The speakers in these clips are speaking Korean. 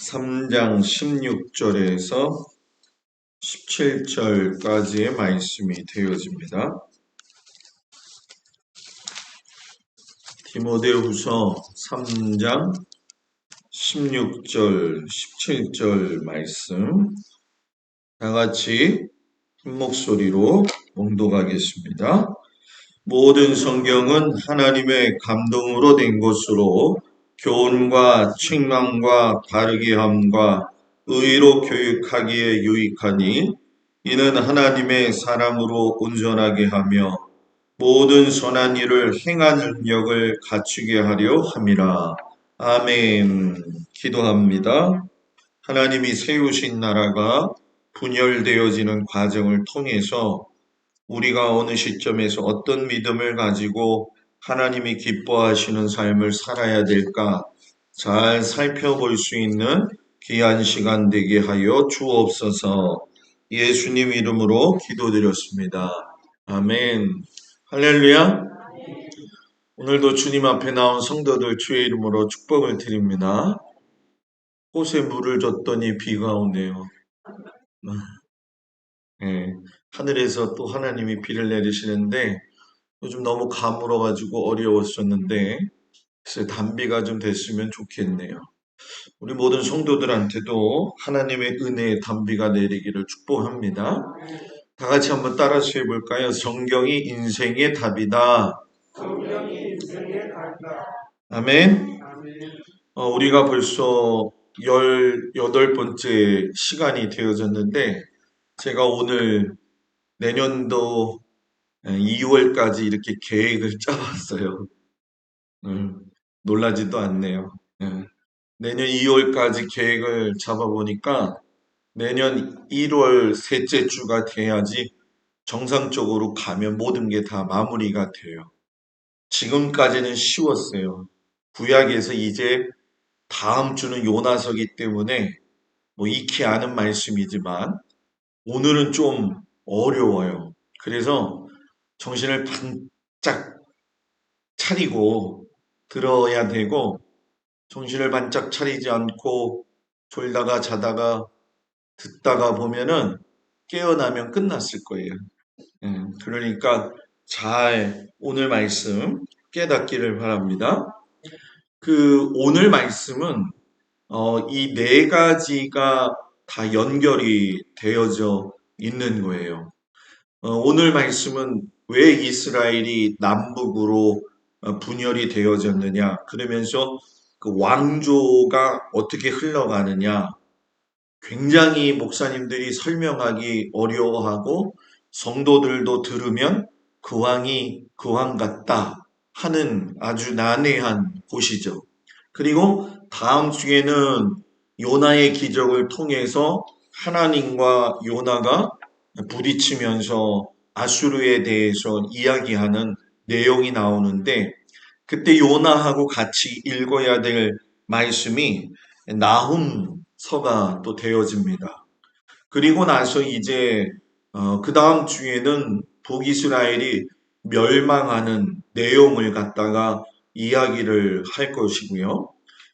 3장 16절에서 17절까지의 말씀이 되어집니다. 디모데후서 3장 16절, 17절 말씀 다 같이 큰 목소리로 봉독하겠습니다. 모든 성경은 하나님의 감동으로 된 것으로 교훈과 책망과 바르게 함과 의로 교육하기에 유익하니 이는 하나님의 사람으로 온전하게 하며 모든 선한 일을 행하는 능력을 갖추게 하려 함이라. 아멘. 기도합니다. 하나님이 세우신 나라가 분열되어지는 과정을 통해서 우리가 어느 시점에서 어떤 믿음을 가지고 하나님이 기뻐하시는 삶을 살아야 될까 잘 살펴볼 수 있는 귀한 시간 되게 하여 주옵소서. 예수님 이름으로 기도드렸습니다. 아멘. 할렐루야. 오늘도 주님 앞에 나온 성도들 주의 이름으로 축복을 드립니다. 꽃에 물을 줬더니 비가 오네요. 네, 하늘에서 또 하나님이 비를 내리시는데 요즘 너무 가물어가지고 어려웠었는데 글쎄 단비가 좀 됐으면 좋겠네요. 우리 모든 성도들한테도 하나님의 은혜의 단비가 내리기를 축복합니다. 다 같이 한번 따라서 해볼까요? 성경이 인생의 답이다. 아멘. 우리가 벌써 18번째 시간이 되어졌는데 제가 오늘 내년도 2월까지 이렇게 계획을 짜봤어요. 놀라지도 않네요. 내년 2월까지 계획을 잡아보니까 내년 1월 셋째 주가 돼야지 정상적으로 가면 모든 게 다 마무리가 돼요. 지금까지는 쉬웠어요. 구약에서 이제 다음 주는 요나서기 때문에 뭐 익히 아는 말씀이지만 오늘은 좀 어려워요. 그래서 정신을 반짝 차리고 들어야 되고 정신을 반짝 차리지 않고 졸다가 자다가 듣다가 보면은 깨어나면 끝났을 거예요. 그러니까 잘 오늘 말씀 깨닫기를 바랍니다. 오늘 말씀은 이 네 가지가 다 연결이 되어져 있는 거예요. 오늘 말씀은 왜 이스라엘이 남북으로 분열이 되어졌느냐, 그러면서 그 왕조가 어떻게 흘러가느냐, 굉장히 목사님들이 설명하기 어려워하고 성도들도 들으면 그 왕이 그 왕 같다 하는 아주 난해한 곳이죠. 그리고 다음 주에는 요나의 기적을 통해서 하나님과 요나가 부딪히면서 아수르에 대해서 이야기하는 내용이 나오는데 그때 요나하고 같이 읽어야 될 말씀이 나훔서가 또 되어집니다. 그리고 나서 이제 그 다음 주에는 북이스라엘이 멸망하는 내용을 갖다가 이야기를 할 것이고요.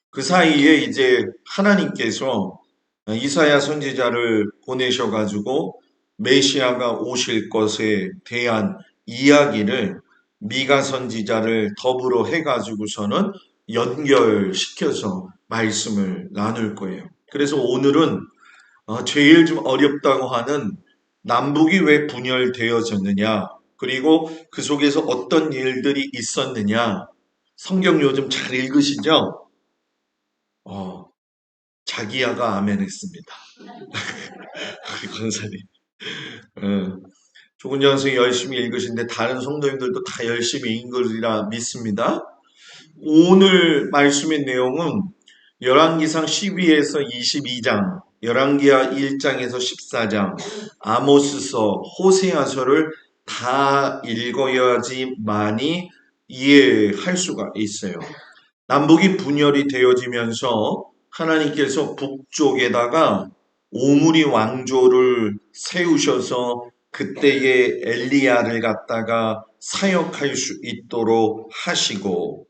그 사이에 이제 하나님께서 이사야 선지자를 보내셔가지고 메시아가 오실 것에 대한 이야기를 미가 선지자를 더불어 해가지고서는 연결시켜서 말씀을 나눌 거예요. 그래서 오늘은 제일 좀 어렵다고 하는 남북이 왜 분열되어졌느냐, 그리고 그 속에서 어떤 일들이 있었느냐. 성경 요즘 잘 읽으시죠? 자기야가 아멘 했습니다. 우리 권사님. 조근재 선생이 열심히 읽으신데 다른 성도님들도 다 열심히 읽으리라 믿습니다. 오늘 말씀의 내용은 열왕기상 12에서 22장, 열왕기하 1장에서 14장, 아모스서, 호세아서를 다 읽어야지 많이 이해할 수가 있어요. 남북이 분열이 되어지면서 하나님께서 북쪽에다가 오므리 왕조를 세우셔서 그때의 엘리야를 갖다가 사역할 수 있도록 하시고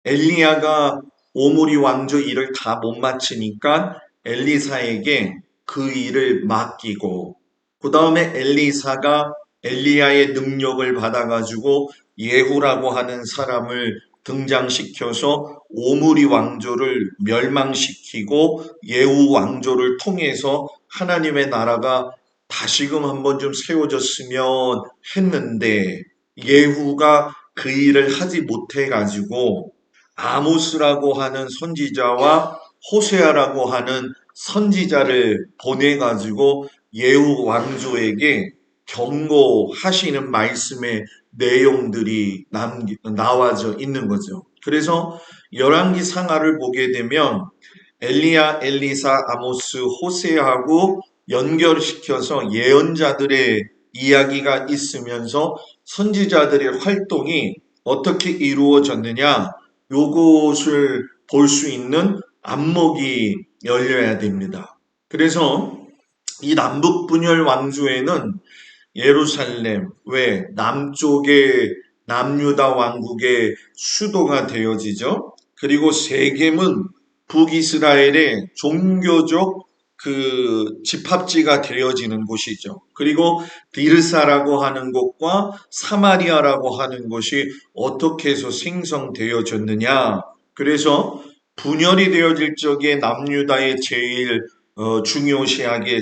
엘리야가 오므리 왕조 일을 다 못 마치니까 엘리사에게 그 일을 맡기고 그 다음에 엘리사가 엘리야의 능력을 받아가지고 예후라고 하는 사람을 등장시켜서 오므리 왕조를 멸망시키고 예후 왕조를 통해서 하나님의 나라가 다시금 한번 좀 세워졌으면 했는데 예후가 그 일을 하지 못해가지고 아모스라고 하는 선지자와 호세아라고 하는 선지자를 보내가지고 예후 왕조에게 경고하시는 말씀의 내용들이 나와져 있는 거죠. 그래서 열왕기 상하를 보게 되면 엘리야, 엘리사, 아모스, 호세아하고 연결시켜서 예언자들의 이야기가 있으면서 선지자들의 활동이 어떻게 이루어졌느냐, 요것을 볼 수 있는 안목이 열려야 됩니다. 그래서 이 남북 분열 왕조에는 예루살렘, 왜 남쪽의 남유다 왕국의 수도가 되어지죠. 그리고 세겜은 북이스라엘의 종교적 그 집합지가 되어지는 곳이죠. 그리고 비르사라고 하는 곳과 사마리아라고 하는 곳이 어떻게 해서 생성되어졌느냐. 그래서 분열이 되어질 적에 남유다의 제일 중요시하게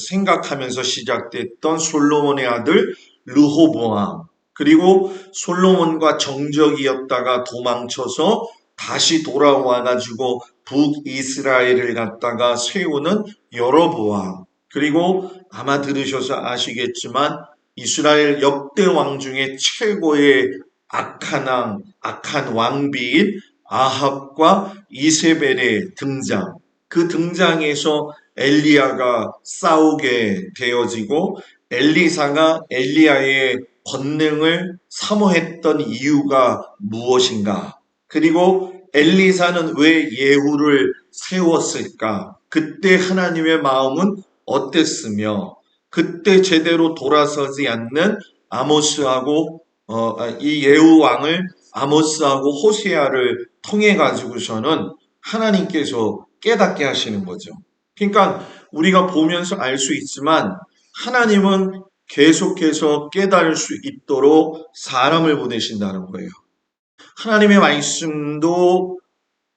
생각하면서 시작됐던 솔로몬의 아들 르호보암, 그리고 솔로몬과 정적이었다가 도망쳐서 다시 돌아와가지고 북이스라엘을 갖다가 세우는 여로보암, 그리고 아마 들으셔서 아시겠지만 이스라엘 역대 왕 중에 최고의 악한 왕비인 아합과 이세벨의 등장, 그 등장에서 엘리야가 싸우게 되어지고 엘리사가 엘리야의 권능을 사모했던 이유가 무엇인가? 그리고 엘리사는 왜 예후를 세웠을까? 그때 하나님의 마음은 어땠으며 그때 제대로 돌아서지 않는 아모스하고 이 예후 왕을 아모스하고 호세아를 통해 가지고서는 하나님께서 깨닫게 하시는 거죠. 그러니까 우리가 보면서 알 수 있지만 하나님은 계속해서 깨달을 수 있도록 사람을 보내신다는 거예요. 하나님의 말씀도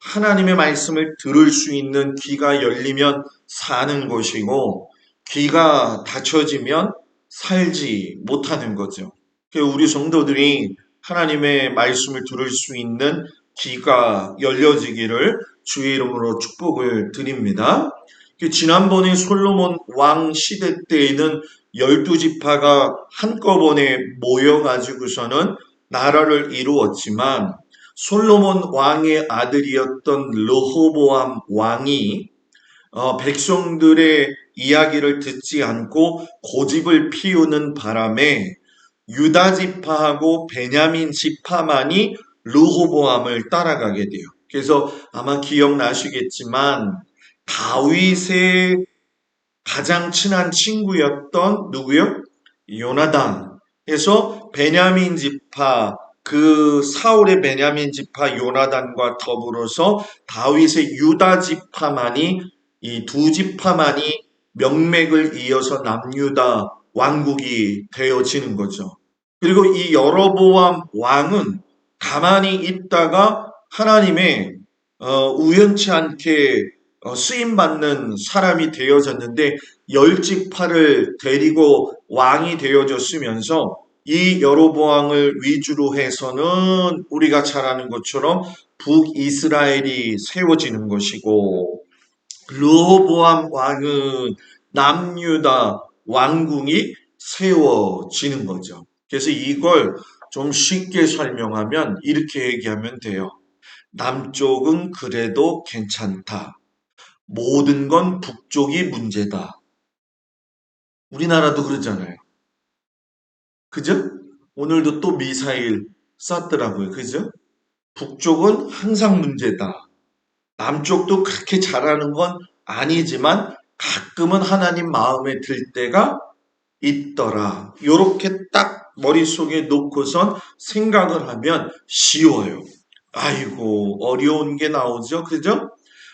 하나님의 말씀을 들을 수 있는 귀가 열리면 사는 것이고 귀가 닫혀지면 살지 못하는 거죠. 우리 성도들이 하나님의 말씀을 들을 수 있는 귀가 열려지기를 주의 이름으로 축복을 드립니다. 지난번에 솔로몬 왕 시대 때에는 12지파가 한꺼번에 모여가지고서는 나라를 이루었지만 솔로몬 왕의 아들이었던 르호보암 왕이 백성들의 이야기를 듣지 않고 고집을 피우는 바람에 유다 지파하고 베냐민 지파만이 르호보암을 따라가게 돼요. 그래서 아마 기억나시겠지만 다윗의 가장 친한 친구였던 누구요? 요나단에서 베냐민 지파, 그 사울의 베냐민 지파 요나단과 더불어서 다윗의 유다 지파만이, 이 두 지파만이 명맥을 이어서 남유다 왕국이 되어지는 거죠. 그리고 이 여로보암 왕은 가만히 있다가 하나님의 우연치 않게 쓰임받는 사람이 되어졌는데 10지파를 데리고 왕이 되어졌으면서 이 여로보암을 위주로 해서는 우리가 잘 아는 것처럼 북이스라엘이 세워지는 것이고 르호보암 왕은 남유다 왕궁이 세워지는 거죠. 그래서 이걸 좀 쉽게 설명하면 이렇게 얘기하면 돼요. 남쪽은 그래도 괜찮다. 모든 건 북쪽이 문제다. 우리나라도 그러잖아요. 그죠? 오늘도 또 미사일 쐈더라고요. 그죠? 북쪽은 항상 문제다. 남쪽도 그렇게 잘하는 건 아니지만 가끔은 하나님 마음에 들 때가 있더라. 요렇게 딱 머릿속에 놓고선 생각을 하면 쉬워요. 아이고, 어려운 게 나오죠. 그죠?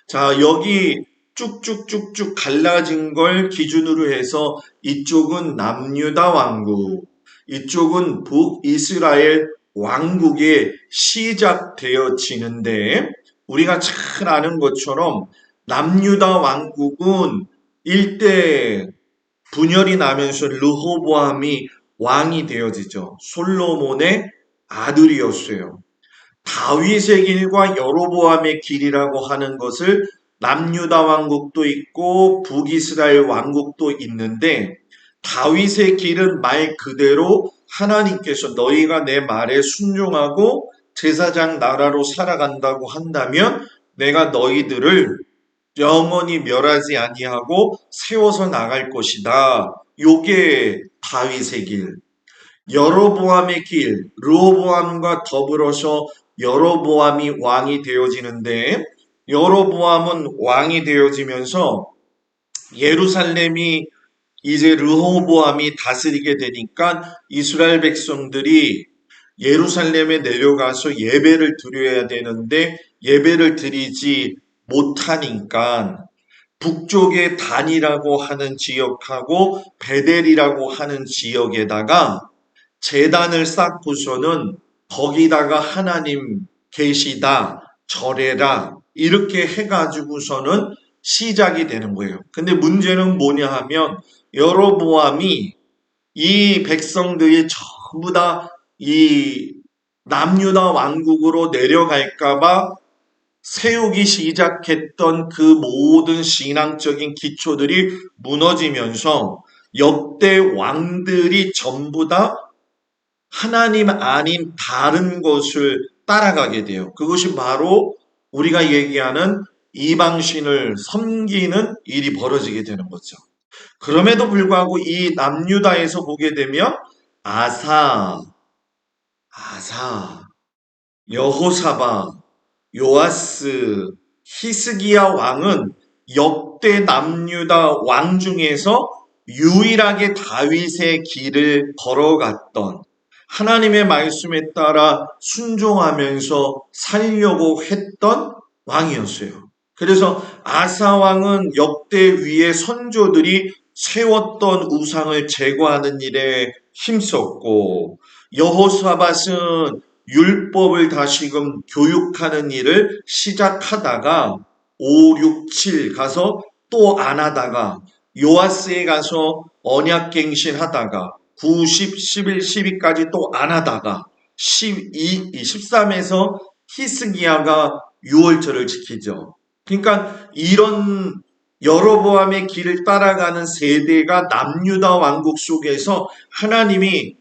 자, 여기 쭉쭉쭉쭉 갈라진 걸 기준으로 해서 이쪽은 남유다 왕국, 이쪽은 북이스라엘 왕국에 시작되어지는데 우리가 잘 아는 것처럼 남유다 왕국은 일대 분열이 나면서 르호보암이 왕이 되어지죠. 솔로몬의 아들이었어요. 다윗의 길과 여로보암의 길이라고 하는 것을 남유다 왕국도 있고 북이스라엘 왕국도 있는데 다윗의 길은 말 그대로 하나님께서 너희가 내 말에 순종하고 제사장 나라로 살아간다고 한다면 내가 너희들을 영원히 멸하지 아니하고 세워서 나갈 것이다. 요게 다윗의 길. 여로보암의 길, 르호보암과 더불어서 여로보암이 왕이 되어지는데 여로보암은 왕이 되어지면서 예루살렘이 이제 르호보암이 다스리게 되니까 이스라엘 백성들이 예루살렘에 내려가서 예배를 드려야 되는데 예배를 드리지 못하니까 북쪽의 단이라고 하는 지역하고 베델이라고 하는 지역에다가 제단을 쌓고서는 거기다가 하나님 계시다, 절해라 이렇게 해가지고서는 시작이 되는 거예요. 근데 문제는 뭐냐 하면 여로보암이 이 백성들이 전부 다 이 남유다 왕국으로 내려갈까봐 세우기 시작했던 그 모든 신앙적인 기초들이 무너지면서 역대 왕들이 전부 다 하나님 아닌 다른 것을 따라가게 돼요. 그것이 바로 우리가 얘기하는 이방신을 섬기는 일이 벌어지게 되는 거죠. 그럼에도 불구하고 이 남유다에서 보게 되면 아사, 여호사밧, 요아스, 히스기야 왕은 역대 남유다 왕 중에서 유일하게 다윗의 길을 걸어갔던 하나님의 말씀에 따라 순종하면서 살려고 했던 왕이었어요. 그래서 아사 왕은 역대 위의 선조들이 세웠던 우상을 제거하는 일에 힘썼고 여호사밧은 율법을 다시금 교육하는 일을 시작하다가 5, 6, 7 가서 또 안 하다가 요아스에 가서 언약갱신 하다가 9, 10, 11, 12까지 또 안 하다가 12, 13에서 히스기야가 6월절을 지키죠. 그러니까 이런 여로보암의 길을 따라가는 세대가 남유다 왕국 속에서 하나님이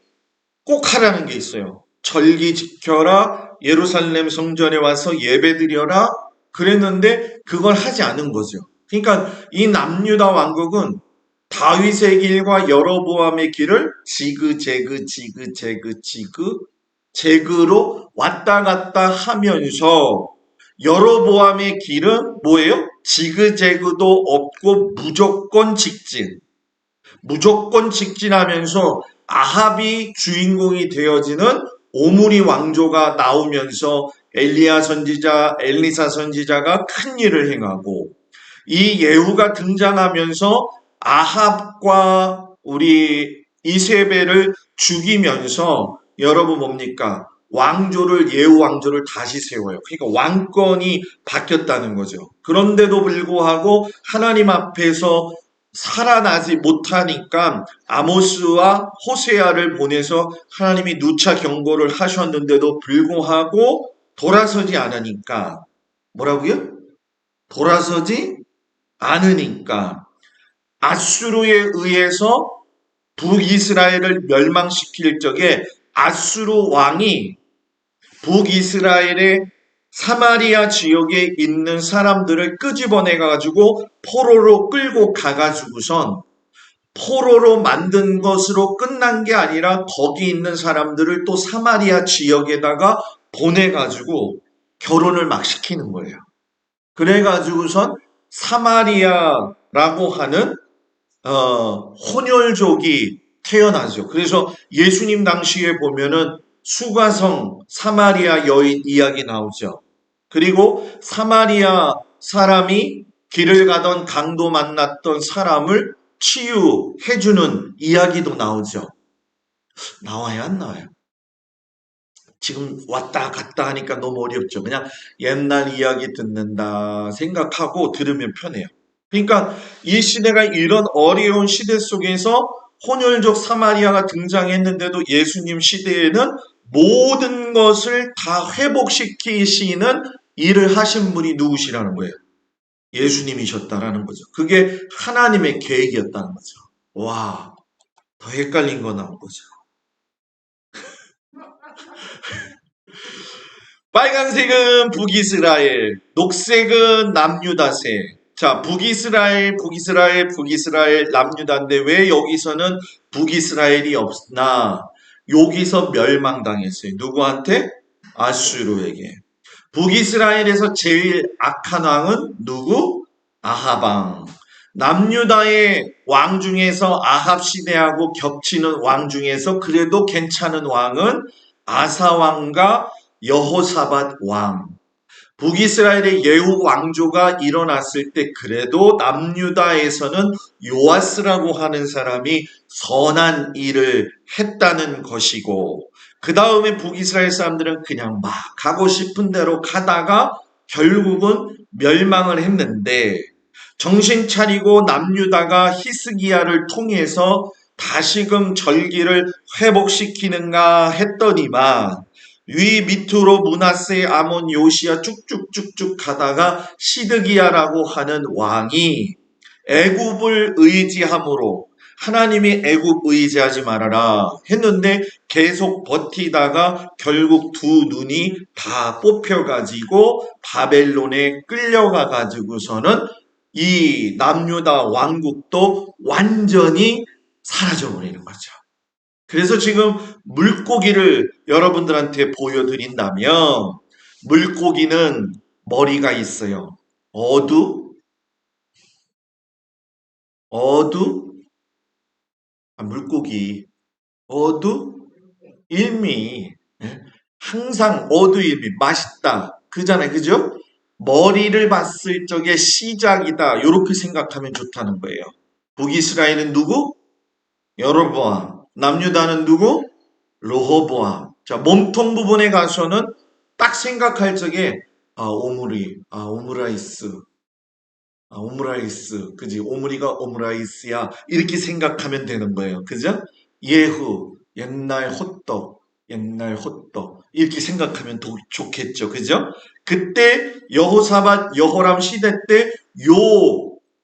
꼭 하라는 게 있어요. 절기 지켜라, 예루살렘 성전에 와서 예배드려라 그랬는데 그걸 하지 않은 거죠. 그러니까 이 남유다 왕국은 다윗의 길과 여로보암의 길을 지그로 왔다 갔다 하면서 여로보암의 길은 뭐예요? 지그재그도 없고 무조건 직진하면서 아합이 주인공이 되어지는 오므리 왕조가 나오면서 엘리야 선지자, 엘리사 선지자가 큰 일을 행하고 이 예후가 등장하면서 아합과 우리 이세벨을 죽이면서 여러분 뭡니까? 예후 왕조를 다시 세워요. 그러니까 왕권이 바뀌었다는 거죠. 그런데도 불구하고 하나님 앞에서 살아나지 못하니까 아모스와 호세아를 보내서 하나님이 누차 경고를 하셨는데도 불구하고 돌아서지 않으니까 뭐라고요? 돌아서지 않으니까 아수르에 의해서 북이스라엘을 멸망시킬 적에 아수르 왕이 북이스라엘의 사마리아 지역에 있는 사람들을 끄집어내가지고 포로로 끌고 가가지고선 포로로 만든 것으로 끝난 게 아니라 거기 있는 사람들을 또 사마리아 지역에다가 보내가지고 결혼을 막 시키는 거예요. 그래가지고선 사마리아라고 하는 혼혈족이 태어나죠. 그래서 예수님 당시에 보면은 수가성 사마리아 여인 이야기 나오죠. 그리고 사마리아 사람이 길을 가던 강도 만났던 사람을 치유해주는 이야기도 나오죠. 나와야 안 나와요? 지금 왔다 갔다 하니까 너무 어렵죠. 그냥 옛날 이야기 듣는다 생각하고 들으면 편해요. 그러니까 이 시대가 이런 어려운 시대 속에서 혼혈족 사마리아가 등장했는데도 예수님 시대에는 모든 것을 다 회복시키시는 일을 하신 분이 누구시라는 거예요. 예수님이셨다라는 거죠. 그게 하나님의 계획이었다는 거죠. 와, 더 헷갈린 거 나온 거죠. 빨간색은 북이스라엘, 녹색은 남유다세. 자, 북이스라엘, 남유다인데 왜 여기서는 북이스라엘이 없나? 여기서 멸망당했어요. 누구한테? 아수르에게. 북이스라엘에서 제일 악한 왕은 누구? 아하방. 남유다의 왕 중에서 아합 시대하고 겹치는 왕 중에서 그래도 괜찮은 왕은 아사 왕과 여호사밧 왕. 북이스라엘의 예후 왕조가 일어났을 때 그래도 남유다에서는 요아스라고 하는 사람이 선한 일을 했다는 것이고 그 다음에 북이스라엘 사람들은 그냥 막 가고 싶은 대로 가다가 결국은 멸망을 했는데 정신 차리고 남유다가 히스기야를 통해서 다시금 절기를 회복시키는가 했더니만 위 밑으로 므낫세 아몬 요시야 쭉쭉쭉쭉 가다가 시드기야라고 하는 왕이 애굽을 의지함으로 하나님이 애굽 의지하지 말아라 했는데 계속 버티다가 결국 두 눈이 다 뽑혀가지고 바벨론에 끌려가가지고서는 이 남유다 왕국도 완전히 사라져버리는 거죠. 그래서 지금 물고기를 여러분들한테 보여드린다면 물고기는 머리가 있어요. 어두, 어두, 물고기, 어두, 일미. 예? 항상 어두, 일미, 맛있다. 그잖아요. 그죠? 머리를 봤을 적에 시작이다. 이렇게 생각하면 좋다는 거예요. 북이스라엘은 누구? 여로보암. 남유다는 누구? 르호보암. 자, 몸통 부분에 가서는 딱 생각할 적에 오므라이스, 그지? 오므리가 오므라이스야. 이렇게 생각하면 되는 거예요. 그죠? 예후, 옛날 호떡. 이렇게 생각하면 더 좋겠죠. 그죠? 그때 여호사밧, 여호람 시대 때 요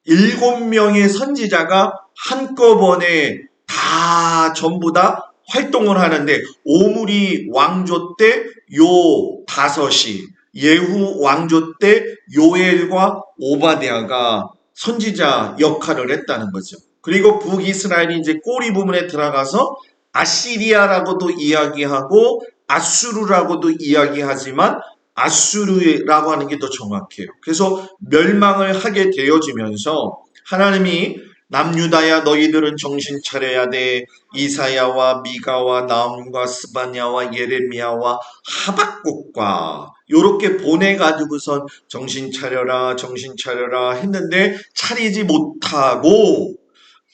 7명의 선지자가 한꺼번에 다 전부 다 활동을 하는데 오므리 왕조 때 요 다섯이 예후 왕조 때 요엘과 오바댜가 선지자 역할을 했다는 거죠. 그리고 북이스라엘이 이제 꼬리 부분에 들어가서 아시리아라고도 이야기하고 아수르라고도 이야기하지만 아수르라고 하는 게 더 정확해요. 그래서 멸망을 하게 되어지면서 하나님이 남유다야 너희들은 정신 차려야 돼. 이사야와 미가와 나움과 스바냐와 예레미야와 하박국과 요렇게 보내가지고선 정신 차려라 했는데 차리지 못하고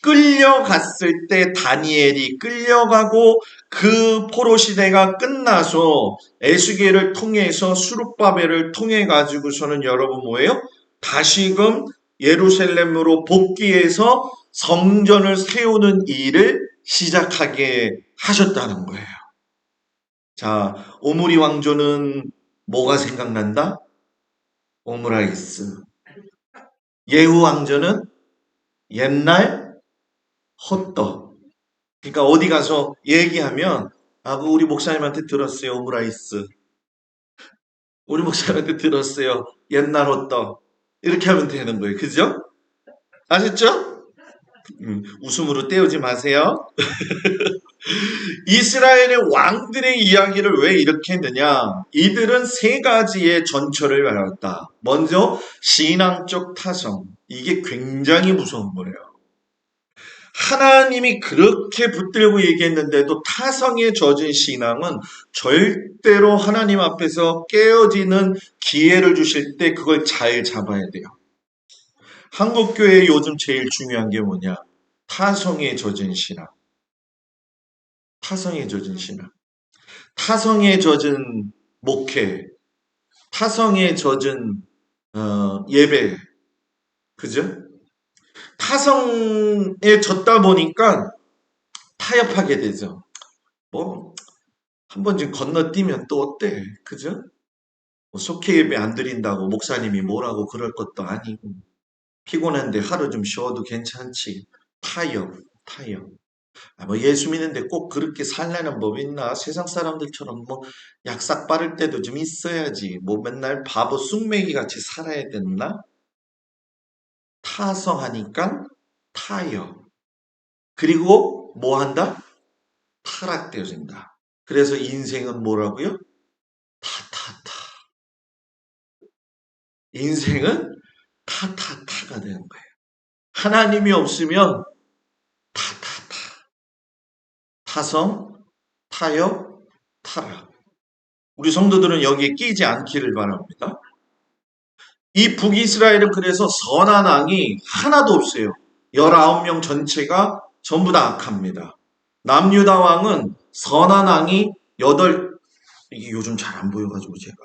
끌려갔을 때 다니엘이 끌려가고 그 포로 시대가 끝나서 에스겔을 통해서 수룹바벨을 통해 가지고서는 여러분 뭐예요? 다시금 예루살렘으로 복귀해서 성전을 세우는 일을 시작하게 하셨다는 거예요. 자, 오므리 왕조는 뭐가 생각난다? 오므라이스. 예후 왕조는 옛날 호떡. 그러니까 어디 가서 얘기하면 그 우리 목사님한테 들었어요. 오므라이스. 우리 목사님한테 들었어요. 옛날 호떡. 이렇게 하면 되는 거예요. 그죠? 아셨죠? 웃음으로 때우지 마세요. 이스라엘의 왕들의 이야기를 왜 이렇게 했느냐? 이들은 세 가지의 전철을 밟았다. 먼저 신앙적 타성. 이게 굉장히 무서운 거예요. 하나님이 그렇게 붙들고 얘기했는데도 타성에 젖은 신앙은 절대로 하나님 앞에서 깨어지는 기회를 주실 때 그걸 잘 잡아야 돼요. 한국 교회에 요즘 제일 중요한 게 뭐냐? 타성에 젖은 신앙. 타성에 젖은 신앙. 타성에 젖은 목회. 타성에 젖은 예배. 그죠? 타성에 젖다 보니까 타협하게 되죠. 뭐 한 번 좀 건너뛰면 또 어때? 그죠? 뭐 속회 예배 안 드린다고 목사님이 뭐라고 그럴 것도 아니고 피곤한데 하루 좀 쉬어도 괜찮지. 타협, 타협. 뭐 예수 믿는데 꼭 그렇게 살라는 법 있나? 세상 사람들처럼 뭐 약삭 빠를 때도 좀 있어야지. 뭐 맨날 바보 쑥맥이 같이 살아야 됐나? 타성하니까 타협. 그리고 뭐 한다? 타락되어진다. 그래서 인생은 뭐라고요? 타타타. 인생은 타타타가 되는 거예요. 하나님이 없으면 타타타. 타성, 타협, 타락. 우리 성도들은 여기에 끼지 않기를 바랍니다. 이 북이스라엘은 그래서 선한 왕이 하나도 없어요. 19명 전체가 전부 다 악합니다. 남유다 왕은 선한 왕이 8, 이게 요즘 잘 안 보여가지고 제가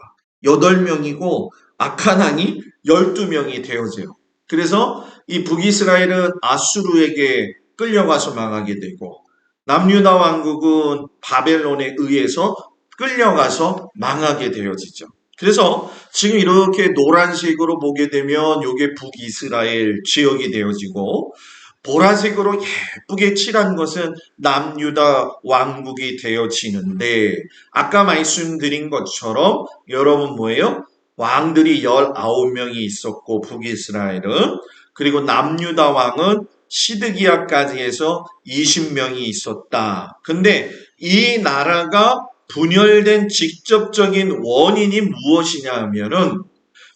8명이고 악한 왕이 12명이 되어져요. 그래서 이 북이스라엘은 아수르에게 끌려가서 망하게 되고 남유다 왕국은 바벨론에 의해서 끌려가서 망하게 되어지죠. 그래서 지금 이렇게 노란색으로 보게 되면 이게 북이스라엘 지역이 되어지고 보라색으로 예쁘게 칠한 것은 남유다 왕국이 되어지는데 아까 말씀드린 것처럼 여러분 뭐예요? 왕들이 19명이 있었고 북이스라엘은 그리고 남유다 왕은 시드기야까지 해서 20명이 있었다. 근데 이 나라가 분열된 직접적인 원인이 무엇이냐 하면은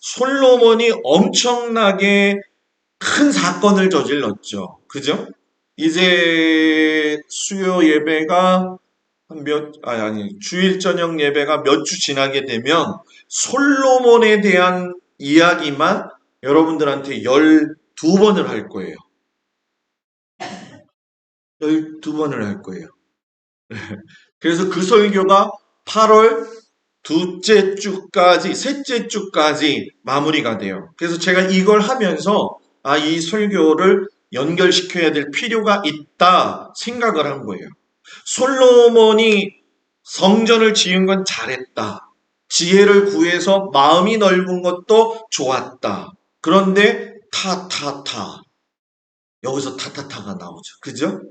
솔로몬이 엄청나게 큰 사건을 저질렀죠. 그죠? 이제 수요 예배가 주일 저녁 예배가 몇 주 지나게 되면 솔로몬에 대한 이야기만 여러분들한테 12번을 할 거예요. 12번을 할 거예요. 그래서 그 설교가 8월 둘째 주까지, 셋째 주까지 마무리가 돼요. 그래서 제가 이걸 하면서 이 설교를 연결시켜야 될 필요가 있다 생각을 한 거예요. 솔로몬이 성전을 지은 건 잘했다. 지혜를 구해서 마음이 넓은 것도 좋았다. 그런데 타타타. 여기서 타타타가 나오죠. 그죠?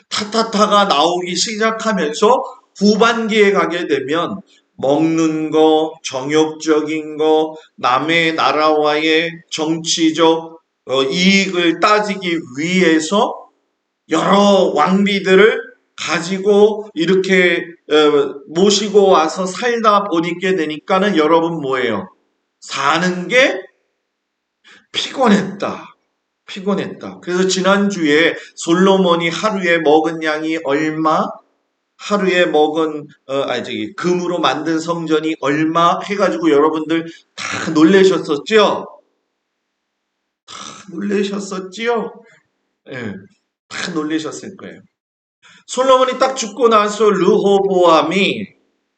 타타타가 나오기 시작하면서 후반기에 가게 되면 먹는 거, 정욕적인 거, 남의 나라와의 정치적 이익을 따지기 위해서 여러 왕비들을 가지고 이렇게 모시고 와서 살다 보니까 되니까는 여러분 뭐예요? 사는 게 피곤했다. 피곤했다. 그래서 지난주에 솔로몬이 하루에 먹은 양이 얼마? 하루에 먹은 금으로 만든 성전이 얼마 해가지고 여러분들 다 놀라셨었죠? 다 놀라셨었지요? 예, 다 놀라셨을 거예요. 솔로몬이 딱 죽고 나서 르호보암이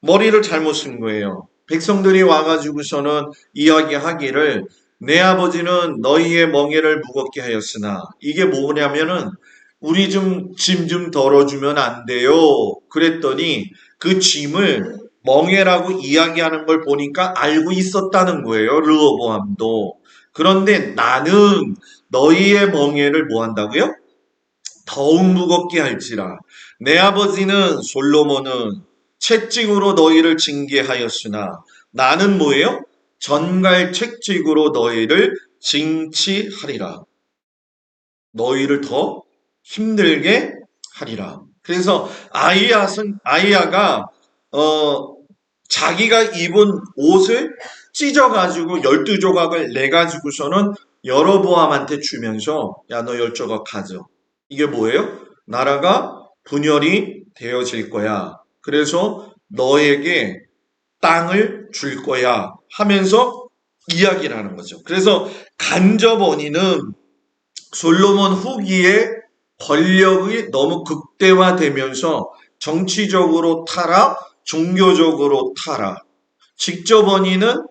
머리를 잘못 쓴 거예요. 백성들이 와가지고서는 이야기하기를 내 아버지는 너희의 멍에를 무겁게 하였으나 이게 뭐냐면은 우리 좀 짐 좀 덜어주면 안 돼요. 그랬더니 그 짐을 멍에라고 이야기하는 걸 보니까 알고 있었다는 거예요. 르호보암도. 그런데 나는 너희의 멍에를 뭐 한다고요? 더욱 무겁게 할지라. 내 아버지는 솔로몬은 채찍으로 너희를 징계하였으나 나는 뭐예요? 전갈 채찍으로 너희를 징치하리라. 너희를 더 힘들게 하리라. 그래서 아이야가 자기가 입은 옷을 찢어가지고 12조각을 내가지고서는 여로보암한테 주면서 야 너 10조각 가져. 이게 뭐예요? 나라가 분열이 되어질 거야. 그래서 너에게 땅을 줄 거야 하면서 이야기를 하는 거죠. 그래서 간접 원인은 솔로몬 후기에 권력이 너무 극대화되면서 정치적으로 타락, 종교적으로 타락. 직접 원인은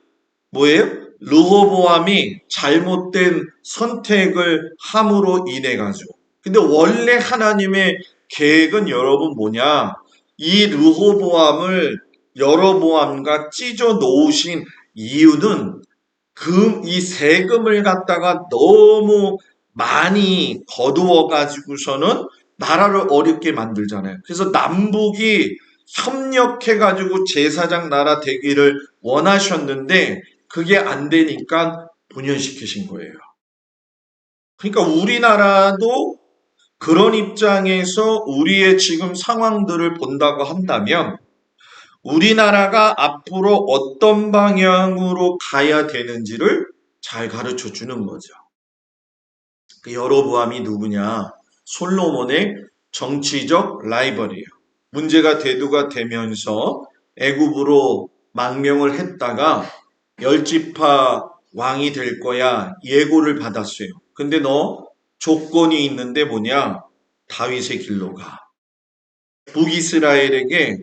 뭐예요? 르호보암이 잘못된 선택을 함으로 인해 가지고. 근데 원래 하나님의 계획은 여러분 뭐냐? 이 르호보암을 여로보암과 찢어 놓으신 이유는 이 세금을 갖다가 너무 많이 거두어 가지고서는 나라를 어렵게 만들잖아요. 그래서 남북이 협력해 가지고 제사장 나라 되기를 원하셨는데 그게 안 되니까 분열시키신 거예요. 그러니까 우리나라도 그런 입장에서 우리의 지금 상황들을 본다고 한다면 우리나라가 앞으로 어떤 방향으로 가야 되는지를 잘 가르쳐 주는 거죠. 그 여로보암이 누구냐? 솔로몬의 정치적 라이벌이에요. 문제가 대두가 되면서 애굽으로 망명을 했다가 열지파 왕이 될 거야 예고를 받았어요. 근데 너 조건이 있는데 뭐냐? 다윗의 길로 가. 북이스라엘에게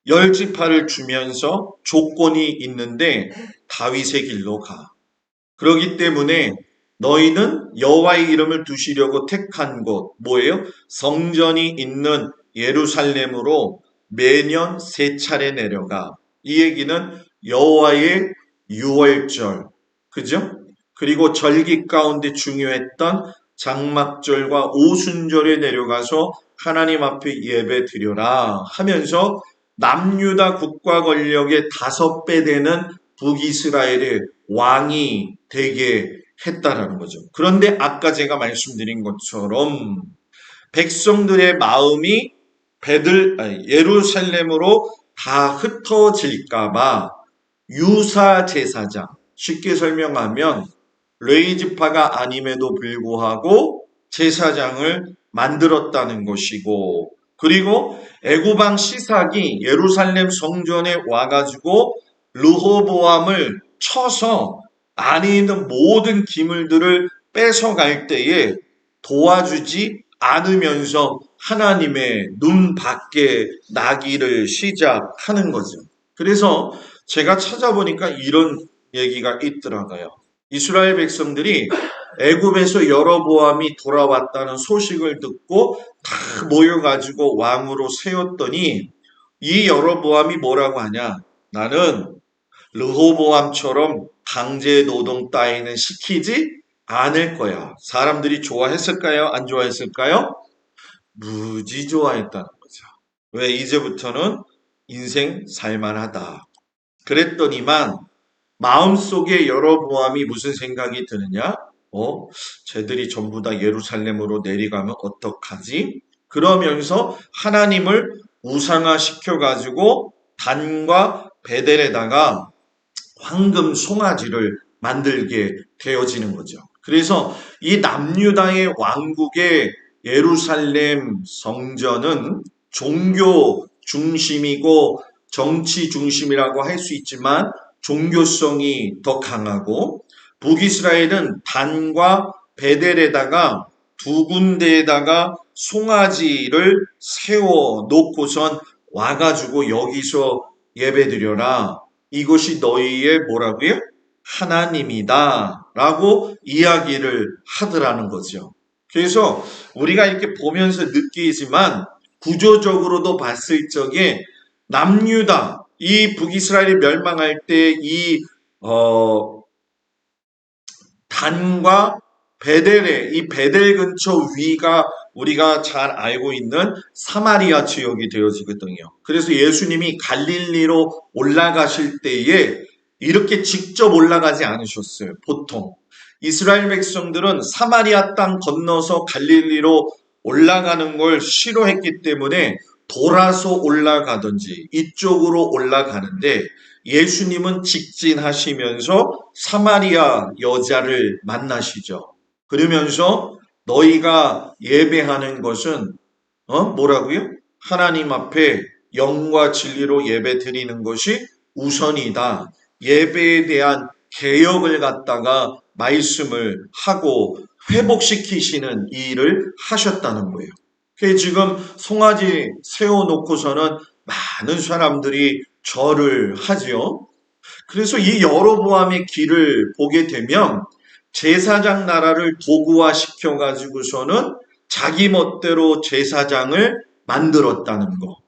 열지파를 주면서 조건이 있는데 다윗의 길로 가. 그렇기 때문에 너희는 여호와의 이름을 두시려고 택한 곳 뭐예요? 성전이 있는 예루살렘으로 매년 세 차례 내려가. 이 얘기는 여호와의 유월절, 그죠? 그리고 절기 가운데 중요했던 장막절과 오순절에 내려가서 하나님 앞에 예배 드려라 하면서 남유다 국가 권력의 5배 되는 북이스라엘의 왕이 되게 했다라는 거죠. 그런데 아까 제가 말씀드린 것처럼 백성들의 마음이 예루살렘으로 다 흩어질까봐 유사 제사장, 쉽게 설명하면 레위지파가 아님에도 불구하고 제사장을 만들었다는 것이고, 그리고 애굽왕 시삭이 예루살렘 성전에 와가지고 르호보암을 쳐서 안에 있는 모든 기물들을 뺏어갈 때에 도와주지 않으면서 하나님의 눈 밖에 나기를 시작하는 거죠. 그래서 제가 찾아보니까 이런 얘기가 있더라고요. 이스라엘 백성들이 애굽에서 여로보암이 돌아왔다는 소식을 듣고 다 모여가지고 왕으로 세웠더니 이 여로보암이 뭐라고 하냐? 나는 르호보암처럼 강제 노동 따위는 시키지 않을 거야. 사람들이 좋아했을까요? 안 좋아했을까요? 무지 좋아했다는 거죠. 왜 이제부터는 인생 살만하다. 그랬더니만 마음속에 여로보암이 무슨 생각이 드느냐? 쟤들이 전부 다 예루살렘으로 내려가면 어떡하지? 그러면서 하나님을 우상화 시켜가지고 단과 베델에다가 황금 송아지를 만들게 되어지는 거죠. 그래서 이 남유다의 왕국의 예루살렘 성전은 종교 중심이고 정치 중심이라고 할 수 있지만 종교성이 더 강하고 북이스라엘은 단과 베델에다가 두 군데에다가 송아지를 세워 놓고선 와가지고 여기서 예배드려라. 이것이 너희의 뭐라고요? 하나님이다. 라고 이야기를 하더라는 거죠. 그래서 우리가 이렇게 보면서 느끼지만 구조적으로도 봤을 적에 남유다, 이 북이스라엘이 멸망할 때 단과 베델의 이 베델 근처 위가 우리가 잘 알고 있는 사마리아 지역이 되어지거든요. 그래서 예수님이 갈릴리로 올라가실 때에 이렇게 직접 올라가지 않으셨어요. 보통 이스라엘 백성들은 사마리아 땅 건너서 갈릴리로 올라가는 걸 싫어했기 때문에 돌아서 올라가든지 이쪽으로 올라가는데 예수님은 직진하시면서 사마리아 여자를 만나시죠. 그러면서 너희가 예배하는 것은 뭐라고요? 하나님 앞에 영과 진리로 예배 드리는 것이 우선이다. 예배에 대한 개혁을 갖다가 말씀을 하고 회복시키시는 일을 하셨다는 거예요. 그래서 지금 송아지 세워놓고서는 많은 사람들이 절을 하지요. 그래서 이 여로보암의 길을 보게 되면 제사장 나라를 도구화 시켜가지고서는 자기 멋대로 제사장을 만들었다는 거.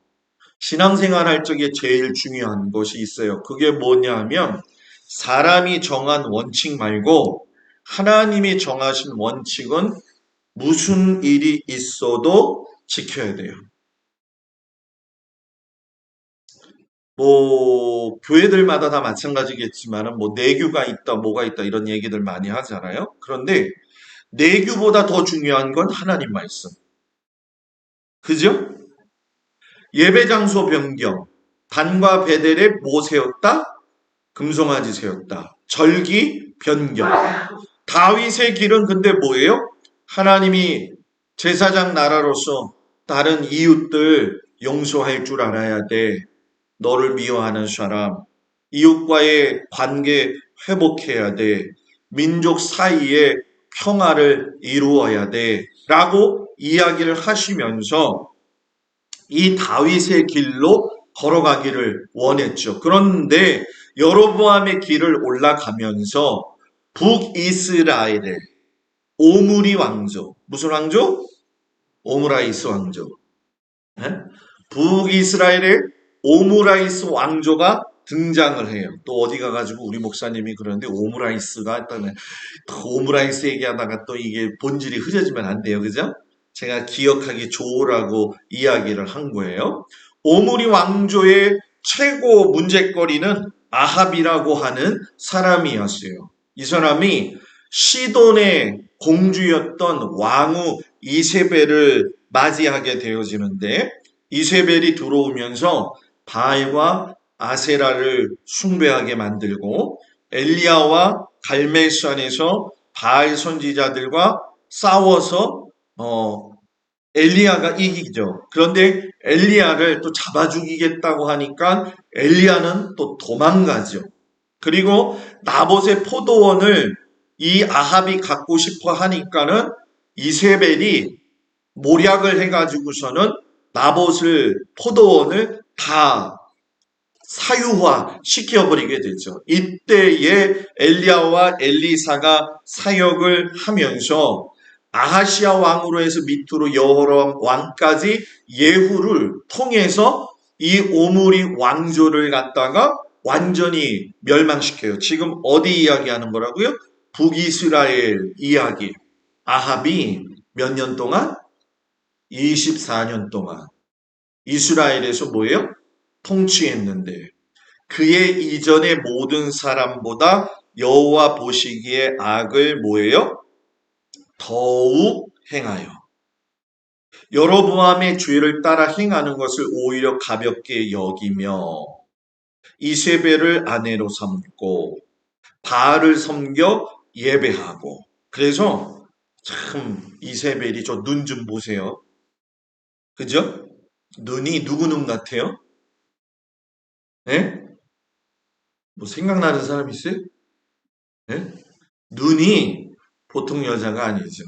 신앙생활 할 적에 제일 중요한 것이 있어요. 그게 뭐냐 하면 사람이 정한 원칙 말고 하나님이 정하신 원칙은 무슨 일이 있어도 지켜야 돼요. 뭐 교회들마다 다 마찬가지겠지만은 뭐 내규가 있다 뭐가 있다 이런 얘기들 많이 하잖아요. 그런데 내규보다 더 중요한 건 하나님 말씀. 그죠? 예배 장소 변경. 단과 베델에 뭐 세웠다? 금송아지 세웠다. 절기 변경. 다윗의 길은 근데 뭐예요? 하나님이 제사장 나라로서 다른 이웃들 용서할 줄 알아야 돼. 너를 미워하는 사람, 이웃과의 관계 회복해야 돼. 민족 사이에 평화를 이루어야 돼. 라고 이야기를 하시면서 이 다윗의 길로 걸어가기를 원했죠. 그런데 여로보암의 길을 올라가면서 북이스라엘의 오므리 왕조, 무슨 왕조? 오므라이스 왕조. 네? 북이스라엘의 오므라이스 왕조가 등장을 해요. 또 어디 가가지고 우리 목사님이 그러는데 오므라이스가 있다면 오므라이스 얘기하다가 또 이게 본질이 흐려지면 안 돼요. 그죠? 제가 기억하기 좋으라고 이야기를 한 거예요. 오므리 왕조의 최고 문제거리는 아합이라고 하는 사람이었어요. 이 사람이 시돈의 공주였던 왕후 이세벨을 맞이하게 되어지는데 이세벨이 들어오면서 바알과 아세라를 숭배하게 만들고 엘리야와 갈멜산에서 바알 선지자들과 싸워서 엘리야가 이기죠. 그런데 엘리야를 또 잡아 죽이겠다고 하니까 엘리야는 또 도망가죠. 그리고 나봇의 포도원을 이 아합이 갖고 싶어 하니까는 이세벨이 모략을 해가지고서는 나봇을 포도원을 다 사유화 시켜버리게 되죠. 이때에 엘리야와 엘리사가 사역을 하면서 아하시아 왕으로 해서 밑으로 여호람 왕까지 예후를 통해서 이 오므리 왕조를 갖다가 완전히 멸망시켜요. 지금 어디 이야기하는 거라고요? 북이스라엘 이야기. 아합이 몇 년 동안? 24년 동안 이스라엘에서 뭐예요? 통치했는데 그의 이전의 모든 사람보다 여호와 보시기에 악을 뭐예요? 더욱 행하여 여로보암의 죄를 따라 행하는 것을 오히려 가볍게 여기며 이세벨을 아내로 삼고 바알을 섬겨 예배하고 그래서 참 이세벨이 저 눈 좀 보세요. 그죠? 눈이 누구 눈 같아요? 예? 뭐 생각나는 사람 있어요? 예? 눈이 보통 여자가 아니죠.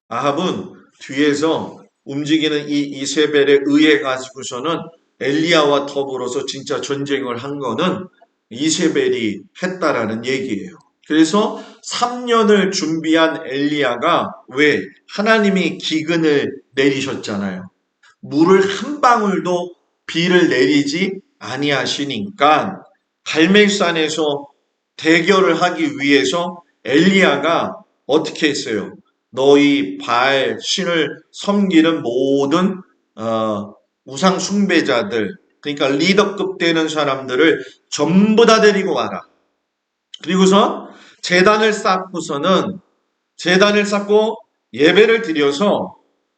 아합은 뒤에서 움직이는 이 이세벨에 의해 가지고서는 엘리야와 더불어서 진짜 전쟁을 한 거는 이세벨이 했다라는 얘기예요. 그래서 3년을 준비한 엘리야가 왜 하나님이 기근을 내리셨잖아요. 물을 한 방울도 비를 내리지 아니하시니까 갈멜산에서 대결을 하기 위해서 엘리야가 어떻게 했어요? 너희 바알 신을 섬기는 모든 우상 숭배자들 그러니까 리더급 되는 사람들을 전부 다 데리고 와라. 그리고서 재단을 쌓고 예배를 드려서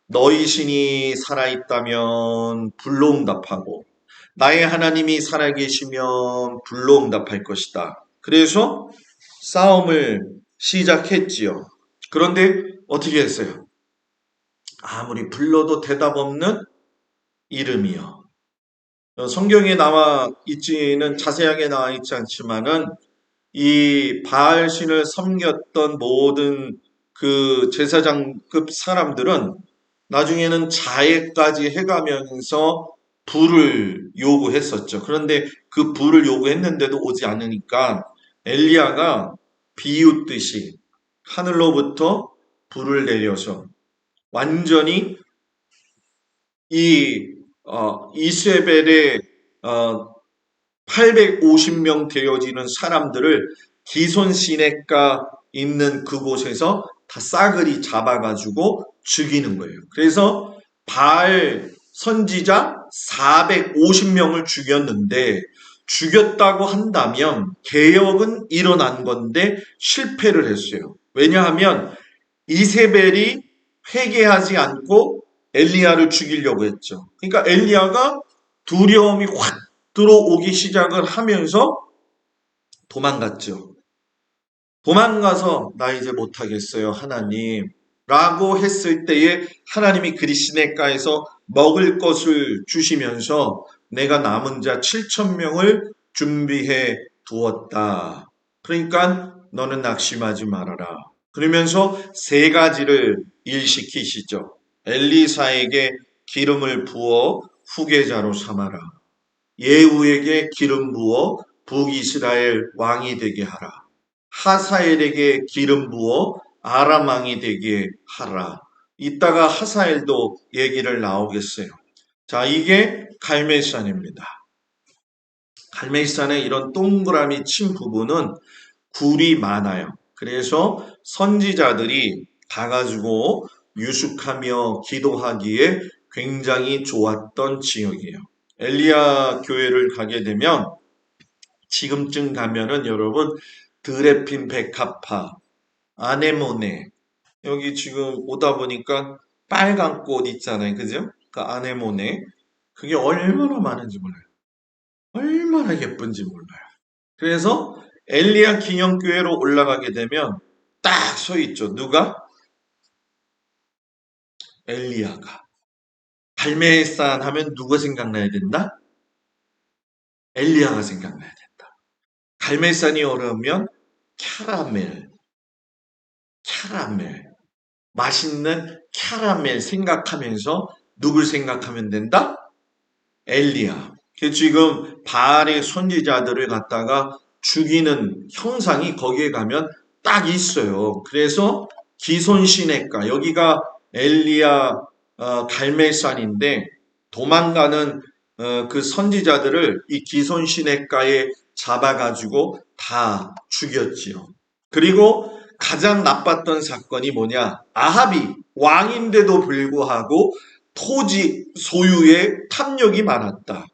너희 신이 살아있다면 불로 응답하고 나의 하나님이 살아계시면 불로 응답할 것이다. 그래서 싸움을 시작했지요. 그런데 어떻게 했어요? 아무리 불러도 대답 없는 이름이요. 성경에 나와 있지는 자세하게 나와 있지 않지만은 이 바알신을 섬겼던 모든 그 제사장급 사람들은 나중에는 자해까지 해가면서 불을 요구했었죠. 그런데 그 불을 요구했는데도 오지 않으니까 엘리야가 비웃듯이 하늘로부터 불을 내려서 완전히 이 이세벨의 850명 되어지는 사람들을 기손 시내가 있는 그곳에서 다 싸그리 잡아가지고 죽이는 거예요. 그래서 바알 선지자 450명을 죽였는데 죽였다고 한다면 개혁은 일어난 건데 실패를 했어요. 왜냐하면 이세벨이 회개하지 않고 엘리야를 죽이려고 했죠. 그러니까 엘리야가 두려움이 확 들어오기 시작을 하면서 도망갔죠. 도망가서 나 이제 못하겠어요, 하나님. 라고 했을 때에 하나님이 그리시네가에서 먹을 것을 주시면서 내가 남은 자 7천 명을 준비해 두었다. 그러니까 너는 낙심하지 말아라. 그러면서 세 가지를 일시키시죠. 엘리사에게 기름을 부어 후계자로 삼아라. 예후에게 기름 부어 북이스라엘 왕이 되게 하라. 하사엘에게 기름 부어 아람 왕이 되게 하라. 이따가 하사엘도 얘기를 나오겠어요. 자, 이게 갈멜산입니다. 갈멜산에 이런 동그라미 친 부분은 굴이 많아요. 그래서 선지자들이 가가지고 유숙하며 기도하기에 굉장히 좋았던 지역이에요. 엘리야 교회를 가게 되면 지금쯤 가면은 여러분 드레핀 백합화, 아네모네 여기 지금 오다 보니까 빨간 꽃 있잖아요. 그죠? 그 아네모네 그게 얼마나 많은지 몰라요. 얼마나 예쁜지 몰라요. 그래서 엘리야 기념교회로 올라가게 되면 딱 서 있죠. 누가? 엘리야가. 갈멜산 하면 누가 생각나야 된다? 엘리야가 생각나야 된다. 갈멜산이 어려우면 캐러멜, 캐러멜, 맛있는 캐러멜 생각하면서 누굴 생각하면 된다? 엘리야. 지금 바알의 선지자들을 갖다가 죽이는 형상이 거기에 가면 딱 있어요. 그래서 기손시내가 여기가 엘리야 갈멜산인데 도망가는 그 선지자들을 이 기손시내가에 잡아가지고 다 죽였지요. 그리고 가장 나빴던 사건이 뭐냐? 아합이 왕인데도 불구하고 토지 소유에 탐욕이 많았다.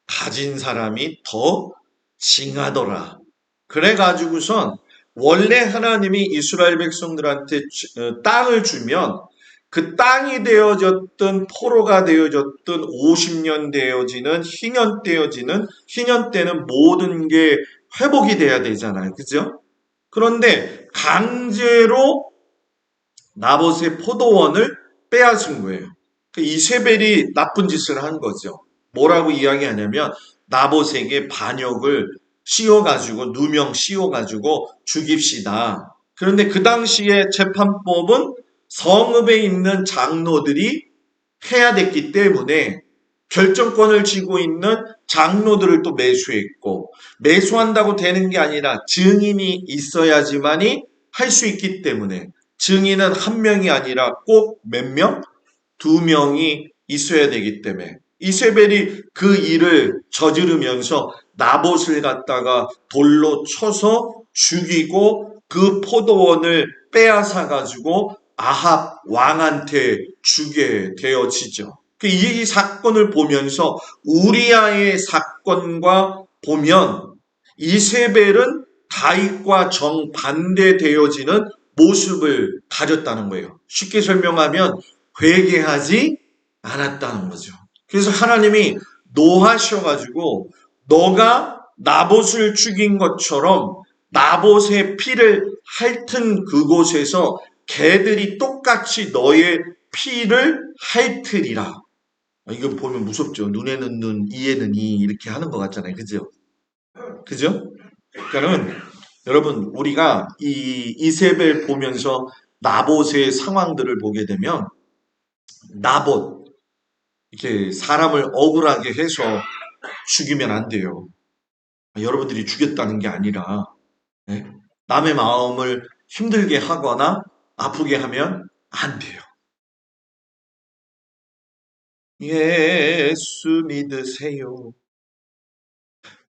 가진 사람이 더 징하더라. 그래가지고선 원래 하나님이 이스라엘 백성들한테 땅을 주면 그 땅이 되어졌든 포로가 되어졌든 50년 되어지는 희년 되어지는 희년 때는 모든 게 회복이 돼야 되잖아요. 그죠? 그런데 강제로 나봇의 포도원을 빼앗은 거예요. 이세벨이 나쁜 짓을 한 거죠. 뭐라고 이야기하냐면 나봇에게 반역을 씌워가지고 누명 씌워가지고 죽입시다. 그런데 그 당시에 재판법은 성읍에 있는 장로들이 해야 됐기 때문에 결정권을 쥐고 있는 장로들을 또 매수했고 매수한다고 되는 게 아니라 증인이 있어야지만이 할 수 있기 때문에 증인은 한 명이 아니라 꼭 몇 명? 두 명이 있어야 되기 때문에 이세벨이 그 일을 저지르면서 나봇을 갖다가 돌로 쳐서 죽이고 그 포도원을 빼앗아 가지고 아합 왕한테 주게 되어지죠. 이 사건을 보면서 우리아의 사건과 보면 이세벨은 다윗과 정반대되어지는 모습을 가졌다는 거예요. 쉽게 설명하면 회개하지 않았다는 거죠. 그래서 하나님이 노하셔가지고 너가 나봇을 죽인 것처럼 나봇의 피를 핥은 그곳에서 개들이 똑같이 너의 피를 핥으리라. 이거 보면 무섭죠. 눈에는 눈, 이에는 이 이렇게 하는 것 같잖아요. 그죠? 그죠? 그러니까는 여러분, 우리가 이 이세벨 보면서 나봇의 상황들을 보게 되면 나봇 이렇게 사람을 억울하게 해서 죽이면 안 돼요. 여러분들이 죽였다는 게 아니라 네? 남의 마음을 힘들게 하거나 아프게 하면 안 돼요. 예수 믿으세요.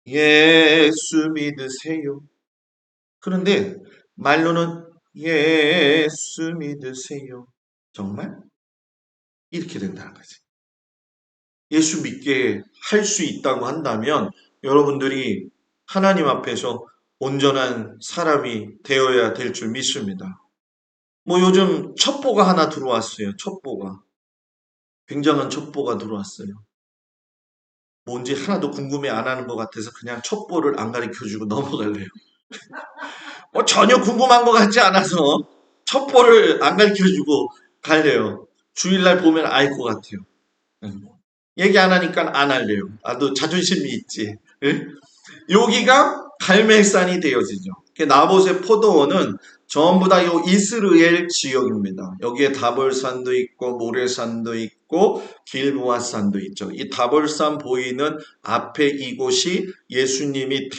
예수 믿으세요. 그런데 말로는 예수 믿으세요. 정말? 이렇게 된다는 거지. 예수 믿게 할 수 있다고 한다면 여러분들이 하나님 앞에서 온전한 사람이 되어야 될 줄 믿습니다. 뭐 요즘 첩보가 하나 들어왔어요. 첩보가. 굉장한 첩보가 들어왔어요. 뭔지 하나도 궁금해 안 하는 것 같아서 그냥 첩보를 안 가르쳐주고 넘어갈래요. 전혀 궁금한 것 같지 않아서 첩보를 안 가르쳐주고 갈래요. 주일날 보면 알 것 같아요. 얘기 안 하니까 안 할래요. 너 자존심이 있지. 예? 여기가 갈멜산이 되어지죠. 나봇의 포도원은 전부 다 이 이스라엘 지역입니다. 여기에 다볼산도 있고 모래산도 있고 길보아산도 있죠. 이 다볼산 보이는 앞에 이곳이 예수님이